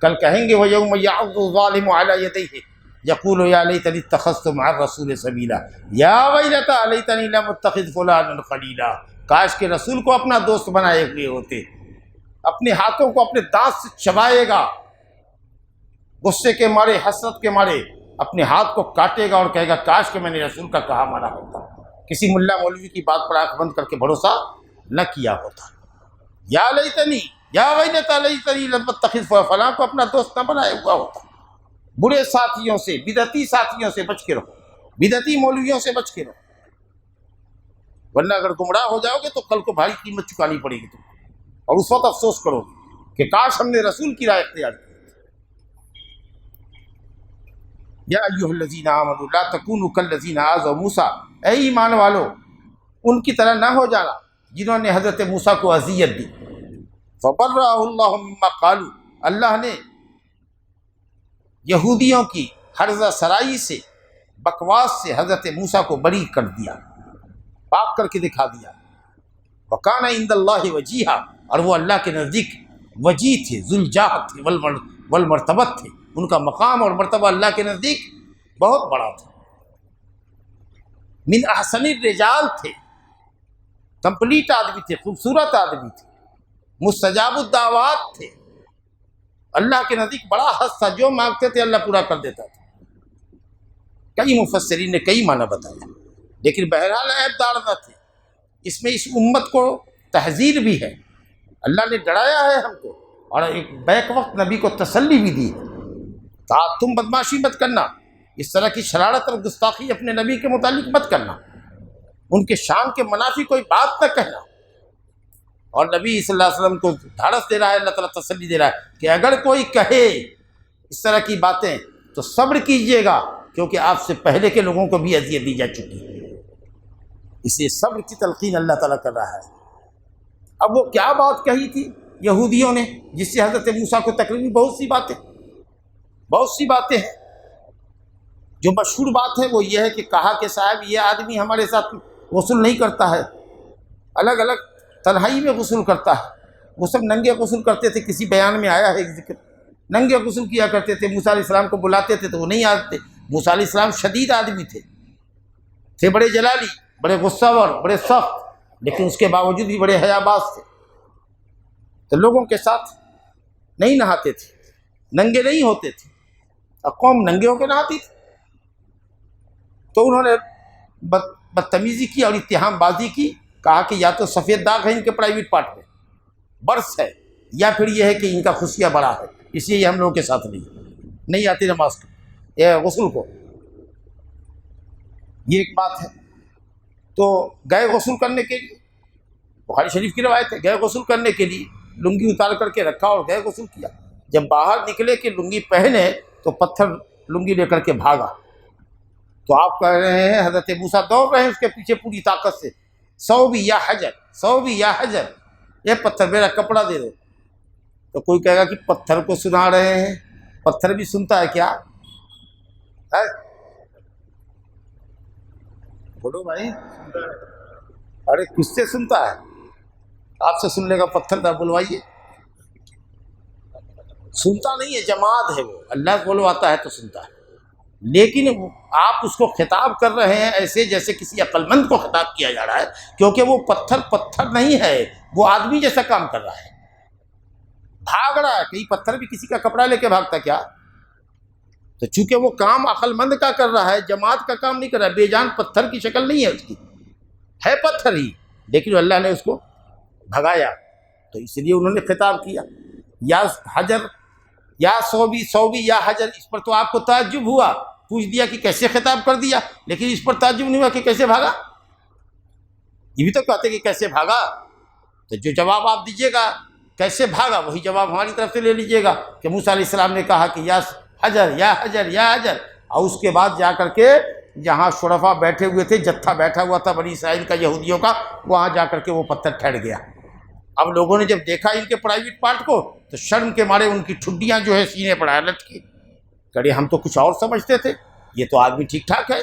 کل کہیں گے وَيَوْمَ يَعَضُّ الظَّالِمُ عَلَى يَدَيْهِ يَقُولُ يَا لَيْتَنِي اتَّخَذْتُ مَعَ الرَّسُولِ سَبِيلًا يَا وَيْلَتَىٰ لَيْتَنِي لَمْ أَتَّخِذْ فُلَانًا خَلِيلًا، کاش کہ رسول کو اپنا دوست بنائے ہوئے ہوتے۔ اپنے ہاتھوں کو اپنے دانت سے چبائے گا، غصے کے مارے، حسرت کے مارے اپنے ہاتھ کو کاٹے گا اور کہے گا کاش کہ میں نے رسول کا کہا مانا ہوتا، کسی ملا مولوی کی بات پر آنکھ بند کر کے بھروسہ نہ کیا ہوتا۔ یا لیتنی، یا ویلتا لیتنی لم اتخذ، فلاں کو اپنا دوست نہ بنائے ہوا ہوتا۔ برے ساتھیوں سے، بدعتی ساتھیوں سے بچ کے رہو، بدعتی مولویوں سے بچ کے رہو، ورنہ اگر گمراہ ہو جاؤ گے تو کل کو بھاری قیمت چکانی پڑے گی تم، اور اس وقت افسوس کرو گے کہ کاش ہم نے رسول کی رائے اختیار کی۔ یا ایھا الذین آمنوا لا تکونوا کالذین آذوا موسیٰ، اے ایمان والو ان کی طرح نہ ہو جانا جنہوں نے حضرت موسیٰ کو اذیت دی۔ فبرأہ اللہ مما قالوا، اللہ نے یہودیوں کی ہرزہ سرائی سے، بکواس سے حضرت موسیٰ کو بری کر دیا، پاک کر کے دکھا دیا۔ وَكَانَ عِندَ اللَّهِ وَجِيهًا، اور وہ اللہ کے نزدیک وجی تھے، ذوالجاہ تھے، والمرتبت تھے، ان کا مقام اور مرتبہ اللہ کے نزدیک بہت بڑا تھا۔ من احسن الرجال تھے، کمپلیٹ آدمی تھے، خوبصورت آدمی تھے، مستجاب الدعوات تھے، اللہ کے نزدیک بڑا حق تھا، جو مانگتے تھے اللہ پورا کر دیتا تھا۔ کئی مفسرین نے کئی معنی بتایا، لیکن بہرحال عیب دار نہ تھے۔ اس میں اس امت کو تحذیر بھی ہے، اللہ نے ڈرایا ہے ہم کو، اور ایک بیک وقت نبی کو تسلی بھی دی ہے، کہا تم بدماشی مت کرنا، اس طرح کی شرارت اور گستاخی اپنے نبی کے متعلق مت کرنا، ان کے شان کے منافی کوئی بات نہ کہنا۔ اور نبی صلی اللہ علیہ وسلم کو دھارس دے رہا ہے، اللہ تعالیٰ تسلی دے رہا ہے کہ اگر کوئی کہے اس طرح کی باتیں تو صبر کیجئے گا، کیونکہ آپ سے پہلے کے لوگوں کو بھی اذیت دی جا چکی ہے، اس لیے صبر کی تلقین اللہ تعالیٰ کر رہا ہے۔ اب وہ کیا بات کہی تھی یہودیوں نے جس سے حضرت موسیٰ کو تقریباً بہت سی باتیں ہیں۔ جو مشہور بات ہے وہ یہ ہے کہ کہا کہ صاحب یہ آدمی ہمارے ساتھ غسل نہیں کرتا ہے، الگ الگ تنہائی میں غسل کرتا ہے، وہ سب ننگے غسل کرتے تھے، کسی بیان میں آیا ہے ایک ذکر، ننگے غسل کیا کرتے تھے، موسیٰ علیہ السلام کو بلاتے تھے تو وہ نہیں آتے۔ موسیٰ علیہ السلام شدید آدمی تھے بڑے جلالی، بڑے غصہ ور، بڑے سخت، لیکن اس کے باوجود بھی بڑے حیا باز تھے، تو لوگوں کے ساتھ نہیں نہاتے تھے، ننگے نہیں ہوتے تھے، اور قوم ننگے ہو کے نہاتی تھی، تو انہوں نے بدتمیزی کی اور اتہام بازی کی، کہا کہ یا تو سفید داغ ہے ان کے پرائیویٹ پارٹ میں، برس ہے، یا پھر یہ ہے کہ ان کا خصیہ بڑا ہے، اس لیے یہ ہم لوگوں کے ساتھ نہیں آتی نماز کو، یہ غسل کو۔ یہ ایک بات ہے۔ تو گئے غسل کرنے کے لیے، بخاری شریف کی روایت ہے، گئے غسل کرنے کے لیے لنگی اتار کر کے رکھا اور گئے غسل کیا۔ جب باہر نکلے کہ لنگی پہنے تو پتھر لنگی لے کر کے بھاگا، تو آپ کہہ رہے ہیں حضرت موسیٰ دوڑ رہے ہیں اس کے پیچھے پوری طاقت سے، صوبی یا حجر، صوبی یا حجر، یہ پتھر میرا کپڑا دے دو۔ تو کوئی کہے گا کہ پتھر کو سنا رہے ہیں، پتھر بھی سنتا ہے کیا؟ بولو بھائی، ارے کس سے سنتا ہے؟ آپ سے سن لے گا پتھر کا، بلوائیے۔ سنتا نہیں ہے، جماد ہے وہ، اللہ کو بلواتا ہے تو سنتا ہے، لیکن آپ اس کو خطاب کر رہے ہیں ایسے جیسے کسی عقل مند کو خطاب کیا جا رہا ہے، کیونکہ وہ پتھر نہیں ہے، وہ آدمی جیسا کام کر رہا ہے، بھاگ رہا ہے۔ کہیں پتھر بھی کسی کا کپڑا لے کے بھاگتا کیا؟ تو چونکہ وہ کام عقل مند کا کر رہا ہے، جماعت کا کام نہیں کر رہا ہے، بے جان پتھر کی شکل نہیں ہے اس کی، ہے پتھر ہی، لیکن اللہ نے اس کو بھگایا، تو اس لیے انہوں نے خطاب کیا یا حجر یا صوبی یا حجر۔ اس پر تو آپ کو تعجب ہوا، پوچھ دیا کہ کیسے خطاب کر دیا، لیکن اس پر تعجب نہیں ہوا کہ کیسے بھاگا۔ یہ بھی تو کہتے کہ کیسے بھاگا، تو جو جواب آپ دیجیے گا کیسے بھاگا، وہی جواب ہماری طرف سے لے لیجیے گا کہ موسیٰ علیہ السلام نے کہا کہ یا حجر یا حجر یا حجر، اور اس کے بعد جا کر کے جہاں شرفا بیٹھے ہوئے تھے، جتھا بیٹھا ہوا تھا بنی اسرائیل کا، یہودیوں کا، وہاں جا کر کے وہ پتھر ٹھہر گیا۔ اب لوگوں نے جب دیکھا ان کے پرائیویٹ پارٹ کو تو شرم کے مارے ان کی ٹھڈیاں جو ہے سینے پر لٹکی، کہے ہم تو کچھ اور سمجھتے تھے، یہ تو آدمی ٹھیک ٹھاک ہے۔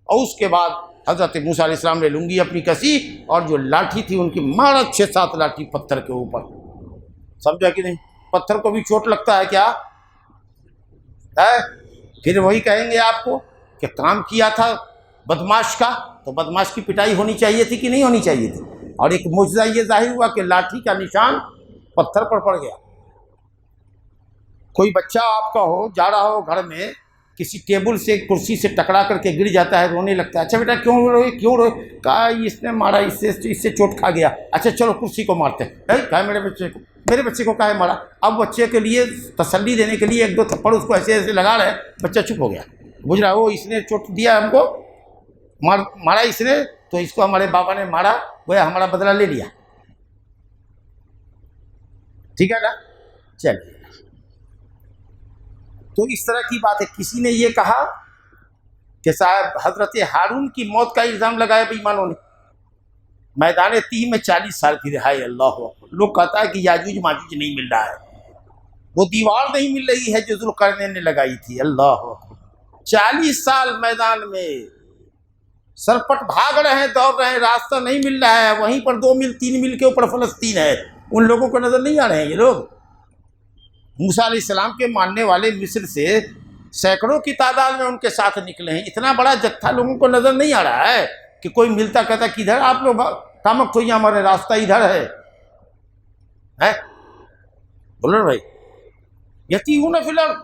اور اس کے بعد حضرت موسیٰ علیہ السلام نے لنگی اپنی کسی اور جو لاٹھی تھی ان کی مارا 6-7 لاٹھی پتھر کے اوپر، سمجھا کہ نہیں؟ پتھر کو بھی چوٹ لگتا ہے کیا ہے؟ پھر وہی کہیں گے آپ کو کہ کام کیا تھا بدماش کا، تو بدماش کی پٹائی ہونی چاہیے تھی کہ نہیں ہونی چاہیے تھی؟ اور ایک معجزہ یہ ظاہر ہوا کہ لاٹھی کا نشان پتھر پر پڑ گیا۔ کوئی بچہ آپ کا ہو، جا رہا ہو گھر میں، کسی ٹیبل سے کرسی سے ٹکرا کر کے گر جاتا ہے، رونے لگتا ہے، اچھا بیٹا کیوں روئے کیوں روئے؟ کہا اس نے مارا، اس سے چوٹ کھا گیا، اچھا چلو کرسی کو مارتے ہیں، کہا میرے بچے کو کہا مارا۔ اب بچے کے لیے تسلی دینے کے لیے 1-2 تھپڑ اس کو ایسے ایسے لگا رہے ہیں، بچہ چپ ہو گیا، بجھ رہا وہ اس نے چوٹ دیا ہم کو، مارا اس نے، تو اس کو ہمارے بابا نے مارا، وہ ہمارا بدلہ لے لیا، ٹھیک ہے نا؟ چلیے، تو اس طرح کی بات ہے۔ کسی نے یہ کہا کہ صاحب حضرت ہارون کی موت کا الزام لگایا بے ایمانوں نے، میدان تیہ میں 40 سال کی رہائی، اللہ اکبر۔ لوگ کہتا ہے کہ یاجوج ماجوج نہیں مل رہا ہے، وہ دیوار نہیں مل رہی ہے جو ذوالقرنین نے لگائی تھی. اللہ اکبر. 40 سال میدان میں سرپٹ بھاگ رہے ہیں، دوڑ رہے ہیں، راستہ نہیں مل رہا ہے. وہیں پر 2 میل 3 میل کے اوپر فلسطین ہے. ان لوگوں کو نظر نہیں آ رہے ہیں یہ لوگ. موسیٰ علیہ السلام کے ماننے والے مصر سے سینکڑوں کی تعداد میں ان کے ساتھ نکلے ہیں. اتنا بڑا جتھا لوگوں کو نظر نہیں آ رہا ہے کہ کوئی ملتا کہتا کدھر آپ لوگ کامک تو ہمارے راستہ ادھر ہے. بولو بھائی، یتیہون فی الارض،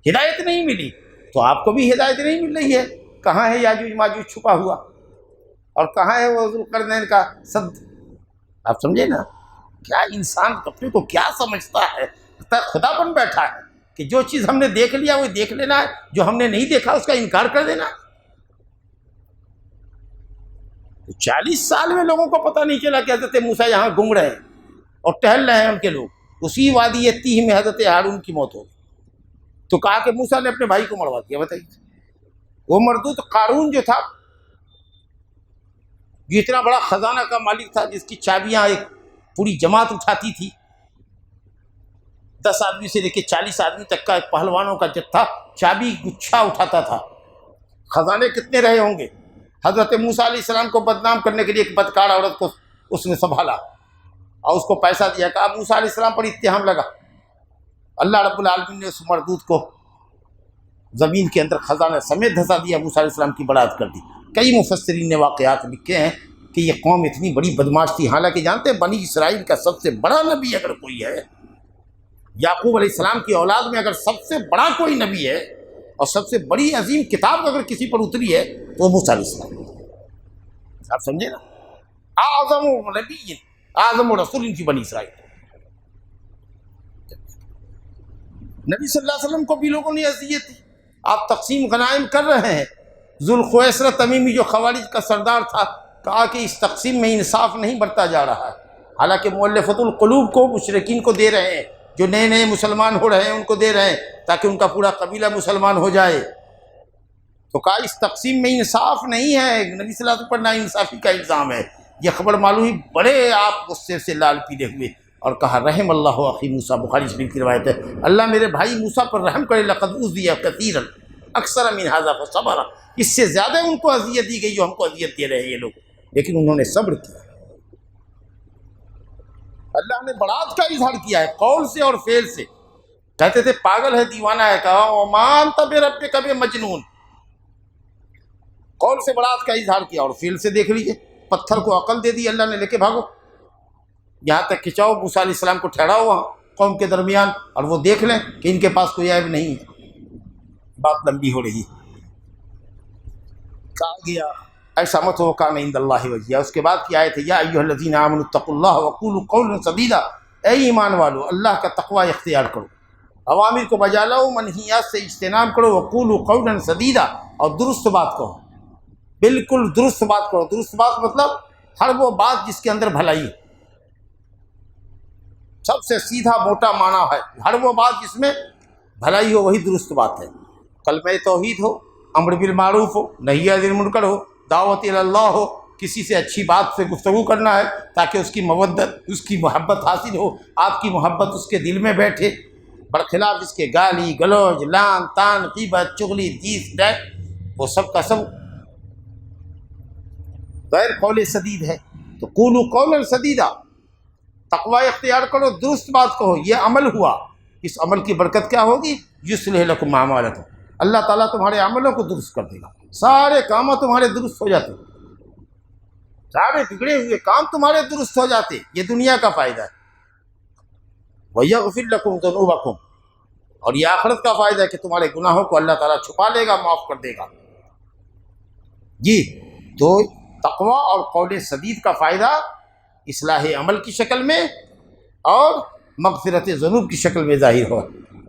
ہدایت نہیں ملی تو آپ کو بھی ہدایت نہیں مل رہی ہے. کہاں ہے یاجوج ماجوج چھپا ہوا، اور کہاں ہے وہ ذوالقرنین کا صد. آپ سمجھے نا، کیا انسان اپنے کو کیا سمجھتا ہے، خدا بن بیٹھا ہے کہ جو چیز ہم نے دیکھ لیا وہ دیکھ لینا ہے، جو ہم نے نہیں دیکھا اس کا انکار کر دینا. 40 سال میں لوگوں کو پتہ نہیں چلا کہ حضرت موسیٰ یہاں گھوم رہے ہیں اور ٹہل رہے ہیں ان کے لوگ. اسی وادی تیہ میں حضرت ہارون کی موت ہو گئی. تو کہا کہ موسیٰ نے اپنے بھائی کو مروا دیا. بتائیے، وہ مردود قارون جو تھا، جو اتنا بڑا خزانہ کا مالک تھا، جس کی چابیاں ایک پوری جماعت اٹھاتی تھی، 10 آدمی سے لے کے 40 آدمی تک کا ایک پہلوانوں کا جتھا چابی گچھا اٹھاتا تھا. خزانے کتنے رہے ہوں گے. حضرت موسیٰ علیہ السلام کو بدنام کرنے کے لیے ایک بدکار عورت کو اس نے سنبھالا اور اس کو پیسہ دیا. کہا موسیٰ علیہ السلام پر اتہام لگا. اللہ رب العالمین نے اس مردود کو زمین کے اندر خزانہ سمیت دھسا دیا. موسیٰ علیہ السلام کی برات کر دی. کئی مفسرین نے واقعات لکھے ہیں کہ یہ قوم اتنی بڑی بدماش تھی. حالانکہ جانتے ہیں بنی اسرائیل کا سب سے بڑا نبی اگر کوئی ہے، یعقوب علیہ السلام کی اولاد میں اگر سب سے بڑا کوئی نبی ہے اور سب سے بڑی عظیم کتاب اگر کسی پر اتری ہے تو موسیٰ علیہ السلام. آپ سمجھے نا، اعظم نبی اعظم رسول ان کی بنی اسرائیل. نبی صلی اللہ علیہ وسلم کو بھی لوگوں نے اذیت دی. آپ تقسیم غنائم کر رہے ہیں. ذوالخویسرہ تمیمی جو خوارج کا سردار تھا، کہا کہ اس تقسیم میں انصاف نہیں برتا جا رہا ہے. حالانکہ مؤلفۃ القلوب کو مشرکین کو دے رہے ہیں، جو نئے نئے مسلمان ہو رہے ہیں ان کو دے رہے ہیں تاکہ ان کا پورا قبیلہ مسلمان ہو جائے. تو کہا اس تقسیم میں انصاف نہیں ہے. نبی صلی اللہ علیہ وسلم پر ناانصافی کا الزام ہے. یہ خبر معلوم ہوئی، بڑے آپ غصے سے لال پیلے ہوئے اور کہا رحم اللہ اخی موسیٰ. بخاری شریف کی روایت ہے، اللہ میرے بھائی موسیٰ پر رحم کرے. لقد اوذی کثیرا اکثر من ھذا فصبر. اس سے زیادہ ان کو اذیت دی گئی جو ہم کو اذیت دے رہے ہیں یہ لوگ، لیکن انہوں نے صبر کیا. اللہ نے برات کا اظہار کیا ہے قول سے اور فعل سے. کہتے تھے پاگل ہے، دیوانہ ہے. کہا ومان تب ربک مجنون. قول سے برات کا اظہار کیا اور فعل سے دیکھ لیجئے پتھر کو عقل دے دی اللہ نے، لے کے بھاگو. یہاں تک کھچاؤ موسیٰ علیہ السلام کو ٹھہراؤ وہاں قوم کے درمیان اور وہ دیکھ لیں کہ ان کے پاس کوئی عیب نہیں ہے. بات لمبی ہو رہی. کہا گیا ایسا مت ہو کان عند اللہ وجیہا. اس کے بعد کی آیت ہے یا ایھا الذین آمنوا اتقوا اللہ وقولوا قولا سدیدا. اے ایمان والو اللہ کا تقوی اختیار کرو، اوامر کو بجا لاؤ، منہیات سے اجتناب کرو. وقولوا قولا سدیدا، اور درست بات کہو، بالکل درست بات کرو. درست بات مطلب ہر وہ بات جس کے اندر بھلائی. سب سے سیدھا موٹا معنی ہے ہر وہ بات جس میں بھلائی ہو وہی درست بات ہے. کلمہ توحید ہو، امر بالمعروف ہو، نہی عن المنکر ہو، دعوت اللہ ہو، کسی سے اچھی بات سے گفتگو کرنا ہے تاکہ اس کی مودت، اس کی محبت حاصل ہو، آپ کی محبت اس کے دل میں بیٹھے. برخلاف اس کے گالی گلوج، لان تان، غیبت، چغلی، تیس ڈیک، وہ سب کا سب غیر قول سدید ہے. تو قولوا قولا سدیدا، تقوی اختیار کرو، درست بات کہو. یہ عمل ہوا، اس عمل کی برکت کیا ہوگی؟ یصلح لکم اعمالکم، اللہ تعالیٰ تمہارے عملوں کو درست کر دے گا. سارے کام تمہارے درست ہو جاتے، سارے بگڑے ہوئے کام تمہارے درست ہو جاتے. یہ دنیا کا فائدہ ہے. وَيَغْفِرْ لَكُمْ ذُنُوبَكُمْ، اور یہ آخرت کا فائدہ ہے کہ تمہارے گناہوں کو اللہ تعالیٰ چھپا لے گا، معاف کر دے گا. جی تو تقوی اور قول سدید کا فائدہ اصلاح عمل کی شکل میں اور مغفرت ذنوب کی شکل میں ظاہر ہو.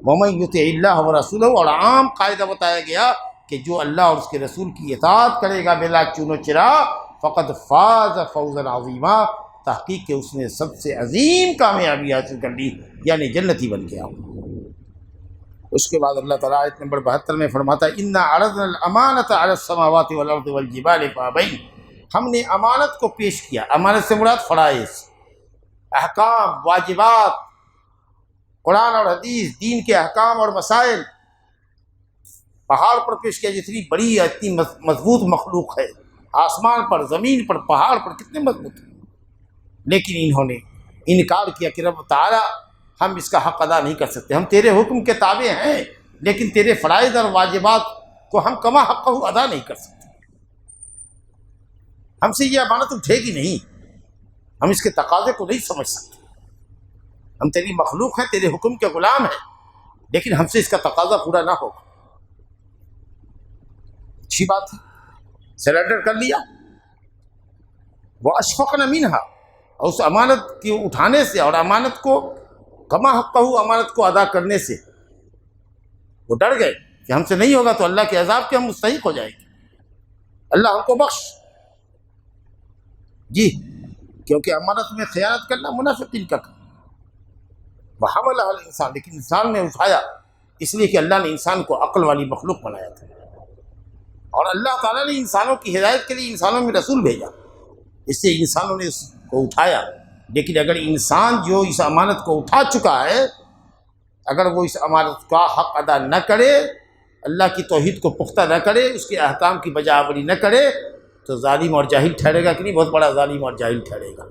وَمَن يُطِعِ اللَّهَ وَرَسُولَهُ، اور عام قاعدہ بتایا گیا کہ جو اللہ اور اس کے رسول کی اطاعت کرے گا بلا چون و چرا، فقد فاز فوزا عظیما، تحقیق کہ اس نے سب سے عظیم کامیابی حاصل کر لی، یعنی جنتی بن گیا. اس کے بعد اللہ تعالیٰ آیت نمبر 72 میں فرماتا ہے اِنَّا عَرَضْنَا الْأَمَانَةَ عَلَى السَّمَاوَاتِ وَالْأَرْضِ وَالْجِبَالِ فَأَبَيْنَ. ہم نے امانت کو پیش کیا. امانت سے مراد فرائض، احکام، واجبات، قرآن اور حدیث، دین کے احکام اور مسائل پہاڑ پر پیش کیا. جتنی بڑی ہے اتنی مضبوط مخلوق ہے، آسمان پر، زمین پر، پہاڑ پر کتنے مضبوط ہیں، لیکن انہوں نے انکار کیا کہ رب تعالی ہم اس کا حق ادا نہیں کر سکتے، ہم تیرے حکم کے تابع ہیں لیکن تیرے فرائض اور واجبات کو ہم کما حق ادا نہیں کر سکتے، ہم سے یہ امانت اٹھے گی نہیں، ہم اس کے تقاضے کو نہیں سمجھ سکتے، ہم تیری مخلوق ہیں، تیرے حکم کے غلام ہیں، لیکن ہم سے اس کا تقاضا پورا نہ ہوگا. اچھی بات ہے، سرنڈر کر لیا. وہ اشفقن منہا، اور اس امانت کے اٹھانے سے اور امانت کو کما حق امانت کو ادا کرنے سے وہ ڈر گئے کہ ہم سے نہیں ہوگا تو اللہ کے عذاب کے ہم مستحق ہو جائیں گے، اللہ ہم کو بخش. جی، کیونکہ امانت میں خیانت کرنا منافقین کا کام. وحملہ الانسان، لیکن انسان نے اٹھایا، اس لیے کہ اللہ نے انسان کو عقل والی مخلوق بنایا تھا، اور اللہ تعالیٰ نے انسانوں کی ہدایت کے لیے انسانوں میں رسول بھیجا، اس سے انسانوں نے اس کو اٹھایا. لیکن اگر انسان جو اس امانت کو اٹھا چکا ہے، اگر وہ اس امانت کا حق ادا نہ کرے، اللہ کی توحید کو پختہ نہ کرے، اس کے احکام کی بجا آوری نہ کرے، تو ظالم اور جاہل ٹھہرے گا کہ نہیں؟ بہت بڑا ظالم اور جاہل ٹھہرے گا،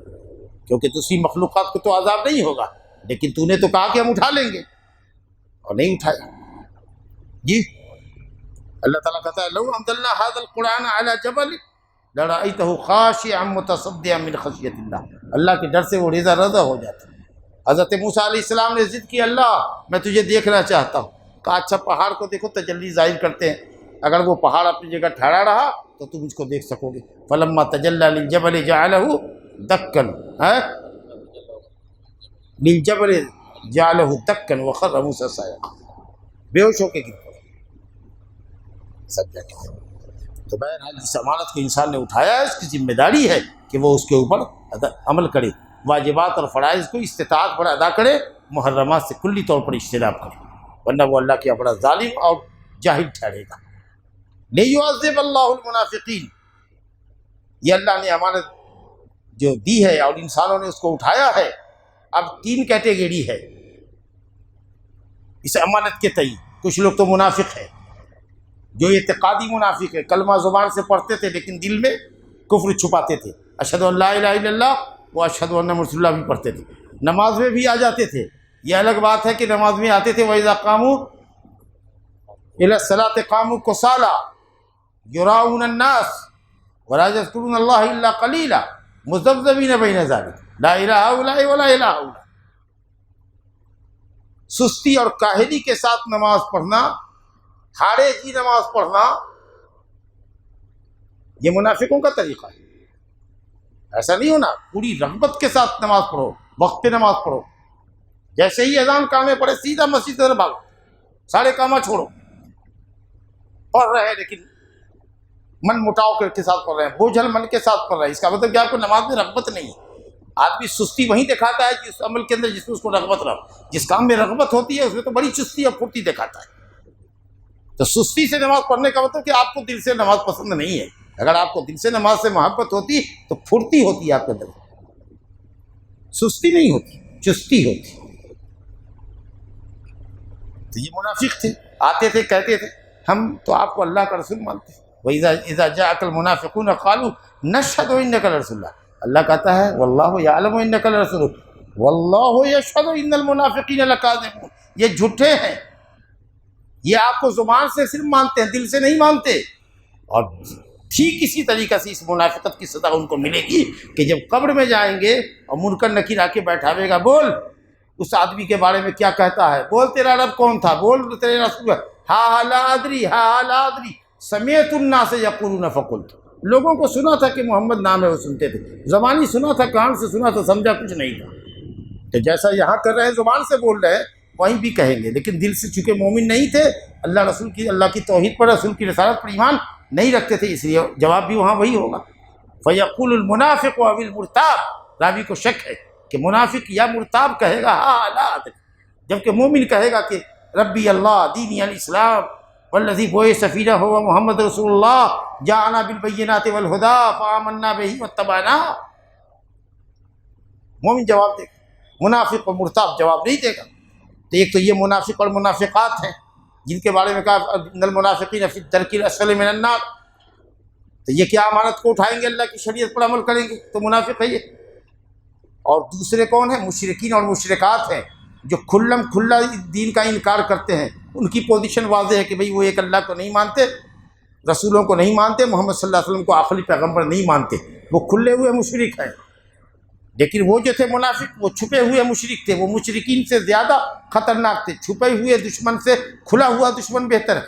کیونکہ دوسری مخلوقات کو تو عذاب نہیں ہوگا، لیکن تو نے تو کہا کہ ہم اٹھا لیں گے اور نہیں اٹھایا. جی، اللہ تعالیٰ کہتا ہے لو انزلنا هذا القرآن على جبل لرأيته خاشعا متصدعا من خشیۃ اللہ. اللہ کے ڈر سے وہ ریزہ رضا ہو جاتا. حضرت موسیٰ علیہ السلام نے ضد کی، اللہ میں تجھے دیکھنا چاہتا ہوں. کہا اچھا پہاڑ کو دیکھو، تجلی ظاہر کرتے ہیں، اگر وہ پہاڑ اپنی جگہ ٹھہرا رہا تو تم مجھ کو دیکھ سکو گے. فلما تجلی للجبل جعلہ دکا، للجبل جعلہ دکا وخر موسیٰ صعقا، بے ہوش ہو کے گر پڑے سب جگہ. تو بہرحال جس امانت کو انسان نے اٹھایا ہے، اس کی ذمہ داری ہے کہ وہ اس کے اوپر عمل کرے، واجبات اور فرائض کو استطاعت پر ادا کرے، محرمات سے کلی طور پر اجتناب کرے، ورنہ وہ اللہ کے بڑا ظالم اور جاہل ٹھہرے گا. لِيُعَذِّبَ اللَّهُ الْمُنَافِقِينَ، یہ اللہ نے امانت جو دی ہے اور انسانوں نے اس کو اٹھایا ہے. اب 3 کیٹیگری ہے اس امانت کے تئیں. کچھ لوگ تو منافق ہیں، جو اعتقادی منافق ہے، کلمہ زبان سے پڑھتے تھے لیکن دل میں کفر چھپاتے تھے. اشہد ان لا الہ الا اللہ و اشہد ان محمد رسول اللہ بھی پڑھتے تھے، نماز میں بھی آ جاتے تھے. یہ الگ بات ہے کہ نماز میں آتے تھے وَإِذَا قَامُوا إِلَى الصَّلَاةِ قَامُوا كُسَالَىٰ يُرَاءُونَ النَّاسَ وَلَا يَذْكُرُونَ اللَّهَ إِلَّا قَلِيلًا مُذَبذَبِينَ بَيْنَ ذَلِكَ لَا إِلَٰهَ هَٰؤُلَاءِ وَلَا إِلَٰهَ هَٰؤُلَاءِ. سستی اور کاہلی کے ساتھ نماز پڑھنا، ہارے جی نماز پڑھنا، یہ منافقوں کا طریقہ ہے. ایسا نہیں ہونا، پوری رغبت کے ساتھ نماز پڑھو، وقت پہ نماز پڑھو. جیسے ہی اذان کامے پڑھے سیدھا مسجد میں بھاگو، سارے کامہ چھوڑو. پڑھ رہے ہیں لیکن من مٹاؤ کے ساتھ پڑھ رہے ہیں، بوجھل من کے ساتھ پڑھ رہے ہیں. اس کا مطلب کہ آپ کو نماز میں رغبت نہیں ہے. آدمی سستی وہیں دکھاتا ہے جس عمل کے اندر جس میں اس کو رغبت رہا. جس کام میں رغبت ہوتی ہے اس میں تو بڑی چستی اور پھرتی دکھاتا ہے. تو سستی سے نماز پڑھنے کا مطلب کہ آپ کو دل سے نماز پسند نہیں ہے. اگر آپ کو دل سے نماز سے محبت ہوتی تو پھرتی ہوتی ہے آپ کے اندر، سستی نہیں ہوتی، چستی ہوتی. تو یہ منافق تھے، آتے تھے کہتے تھے ہم تو آپ کو اللہ کا رسول مانتے ہیں. وَإِذَا جَاءَكَ الْمُنَافِقُونَ قَالُوا نَشْهَدُ إِنَّكَ لَرَسُولُ اللَّهِ. اللہ کہتا ہے وَاللَّهُ يَعْلَمُ إِنَّكَ لَرَسُولُهُ وَاللَّهُ يَشْهَدُ إِنَّ الْمُنَافِقِينَ لَكَاذِبُونَ. یہ جھوٹے ہیں، یہ آپ کو زبان سے صرف مانتے ہیں، دل سے نہیں مانتے. اور ٹھیک اسی طریقے سے اس منافقت کی سزا ان کو ملے گی کہ جب قبر میں جائیں گے اور منکر نکیر آ کے بیٹھاوے گا، بول اس آدمی کے بارے میں کیا کہتا ہے، بول تیرا رب کون تھا، بول تیرے رسول، ہا لا ادری، ہا لا ادری سمیعت الناس یقولون فقلت. لوگوں کو سنا تھا کہ محمد نام ہے، وہ سنتے تھے، زبانی سنا تھا، کان سے سنا تھا، سمجھا کچھ نہیں تھا. تو جیسا یہاں کر رہے ہیں، زبان سے بول رہے ہیں، وہیں بھی کہیں گے. لیکن دل سے چونکہ مومن نہیں تھے، اللہ کی توحید پر، رسول کی رسالت پر ایمان نہیں رکھتے تھے، اس لیے جواب بھی وہاں وہی ہوگا. فیقول المنافق او المرتاب، راوی کو شک ہے کہ منافق یا مرتاب کہے گا ہاں لا ادری، جبکہ مومن کہے گا کہ ربی اللہ دینی الاسلام والذی بعث فینا هو محمد رسول اللہ جاءنا بالبینات والہدی فآمنا بہ واتبعنا. مومن جواب دے گا، منافق و مرتاب جواب نہیں دے گا. تو ایک تو یہ منافق اور منافقات ہیں جن کے بارے میں کہا ان المنافقین فی الدرک الاسفل من النار، تو یہ کیا امانت کو اٹھائیں گے، اللہ کی شریعت پر عمل کریں گے، تو منافق ہے یہ۔ اور دوسرے کون ہیں؟ مشرکین اور مشرکات ہیں جو کھلم کھلا دین کا انکار کرتے ہیں۔ ان کی پوزیشن واضح ہے کہ بھئی وہ ایک اللہ کو نہیں مانتے، رسولوں کو نہیں مانتے، محمد صلی اللہ علیہ وسلم کو آخری پیغمبر نہیں مانتے، وہ کھلے ہوئے مشرک ہیں۔ لیکن وہ جو تھے منافق، وہ چھپے ہوئے مشرک تھے، وہ مشرکین سے زیادہ خطرناک تھے۔ چھپے ہوئے دشمن سے کھلا ہوا دشمن بہتر ہے،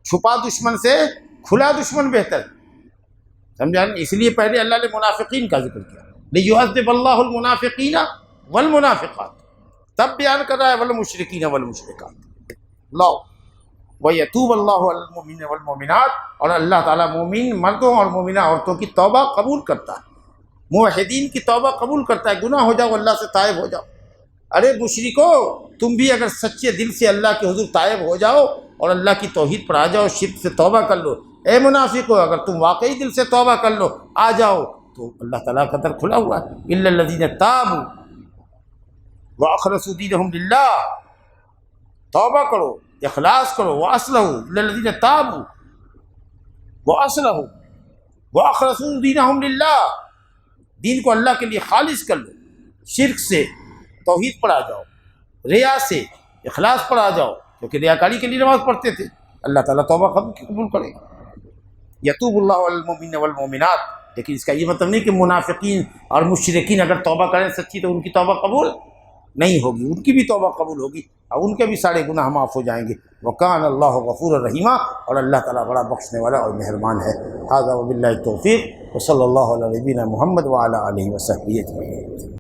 چھپا دشمن سے کھلا دشمن بہتر ہے، سمجھا؟ اس لیے پہلے اللہ نے منافقین کا ذکر کیا، لِيُعَذِّبَ اللَّهُ الْمُنَافِقِينَ وَالْمُنَافِقَاتِ، تب بیان کر رہا ہے وَالْمُشْرِكِينَ وَالْمُشْرِكَاتِ اللہ وَيَتُوبَ اللَّهُ عَلَى الْمُؤْمِنِينَ وَالْمُؤْمِنَاتِ، اور اللہ تعالیٰ مومن مردوں اور مومنہ عورتوں کی توبہ قبول کرتا ہے، موحدین کی توبہ قبول کرتا ہے۔ گناہ ہو جاؤ اللہ سے تائب ہو جاؤ۔ ارے مشرکو، تم بھی اگر سچے دل سے اللہ کے حضور تائب ہو جاؤ اور اللہ کی توحید پر آ جاؤ، شرک سے توبہ کر لو۔ اے منافقو، اگر تم واقعی دل سے توبہ کر لو، آ جاؤ، تو اللہ تعالیٰ کا در کھلا ہوا ہے۔ الا الذین تابوا واخلصوا دینہم للہ، توبہ کرو، اخلاص کرو، واصلحوا، الا الذین تابوا واصلحوا واخلصوا دینہم للہ، دین کو اللہ کے لیے خالص کر لو، شرک سے توحید پر آ جاؤ، ریا سے اخلاص پر آ جاؤ، کیونکہ ریاکاری کے لیے نماز پڑھتے تھے۔ اللہ تعالیٰ توبہ قبول کرے گا۔ یتوب اللہ علی المؤمنین والمؤمنات، لیکن اس کا یہ مطلب نہیں کہ منافقین اور مشرکین اگر توبہ کریں سچی تو ان کی توبہ قبول نہیں ہوگی، ان کی بھی توبہ قبول ہوگی اور ان کے بھی سارے گناہ معاف ہو جائیں گے۔ وکان اللہ غفور الرحیمہ، اور اللہ تعالیٰ بڑا بخشنے والا اور مہربان ہے۔ ھذا وباللہ التوفیق، وصلی اللہ علی نبینا محمد وعلی آلہ وصحبہ اجمعین۔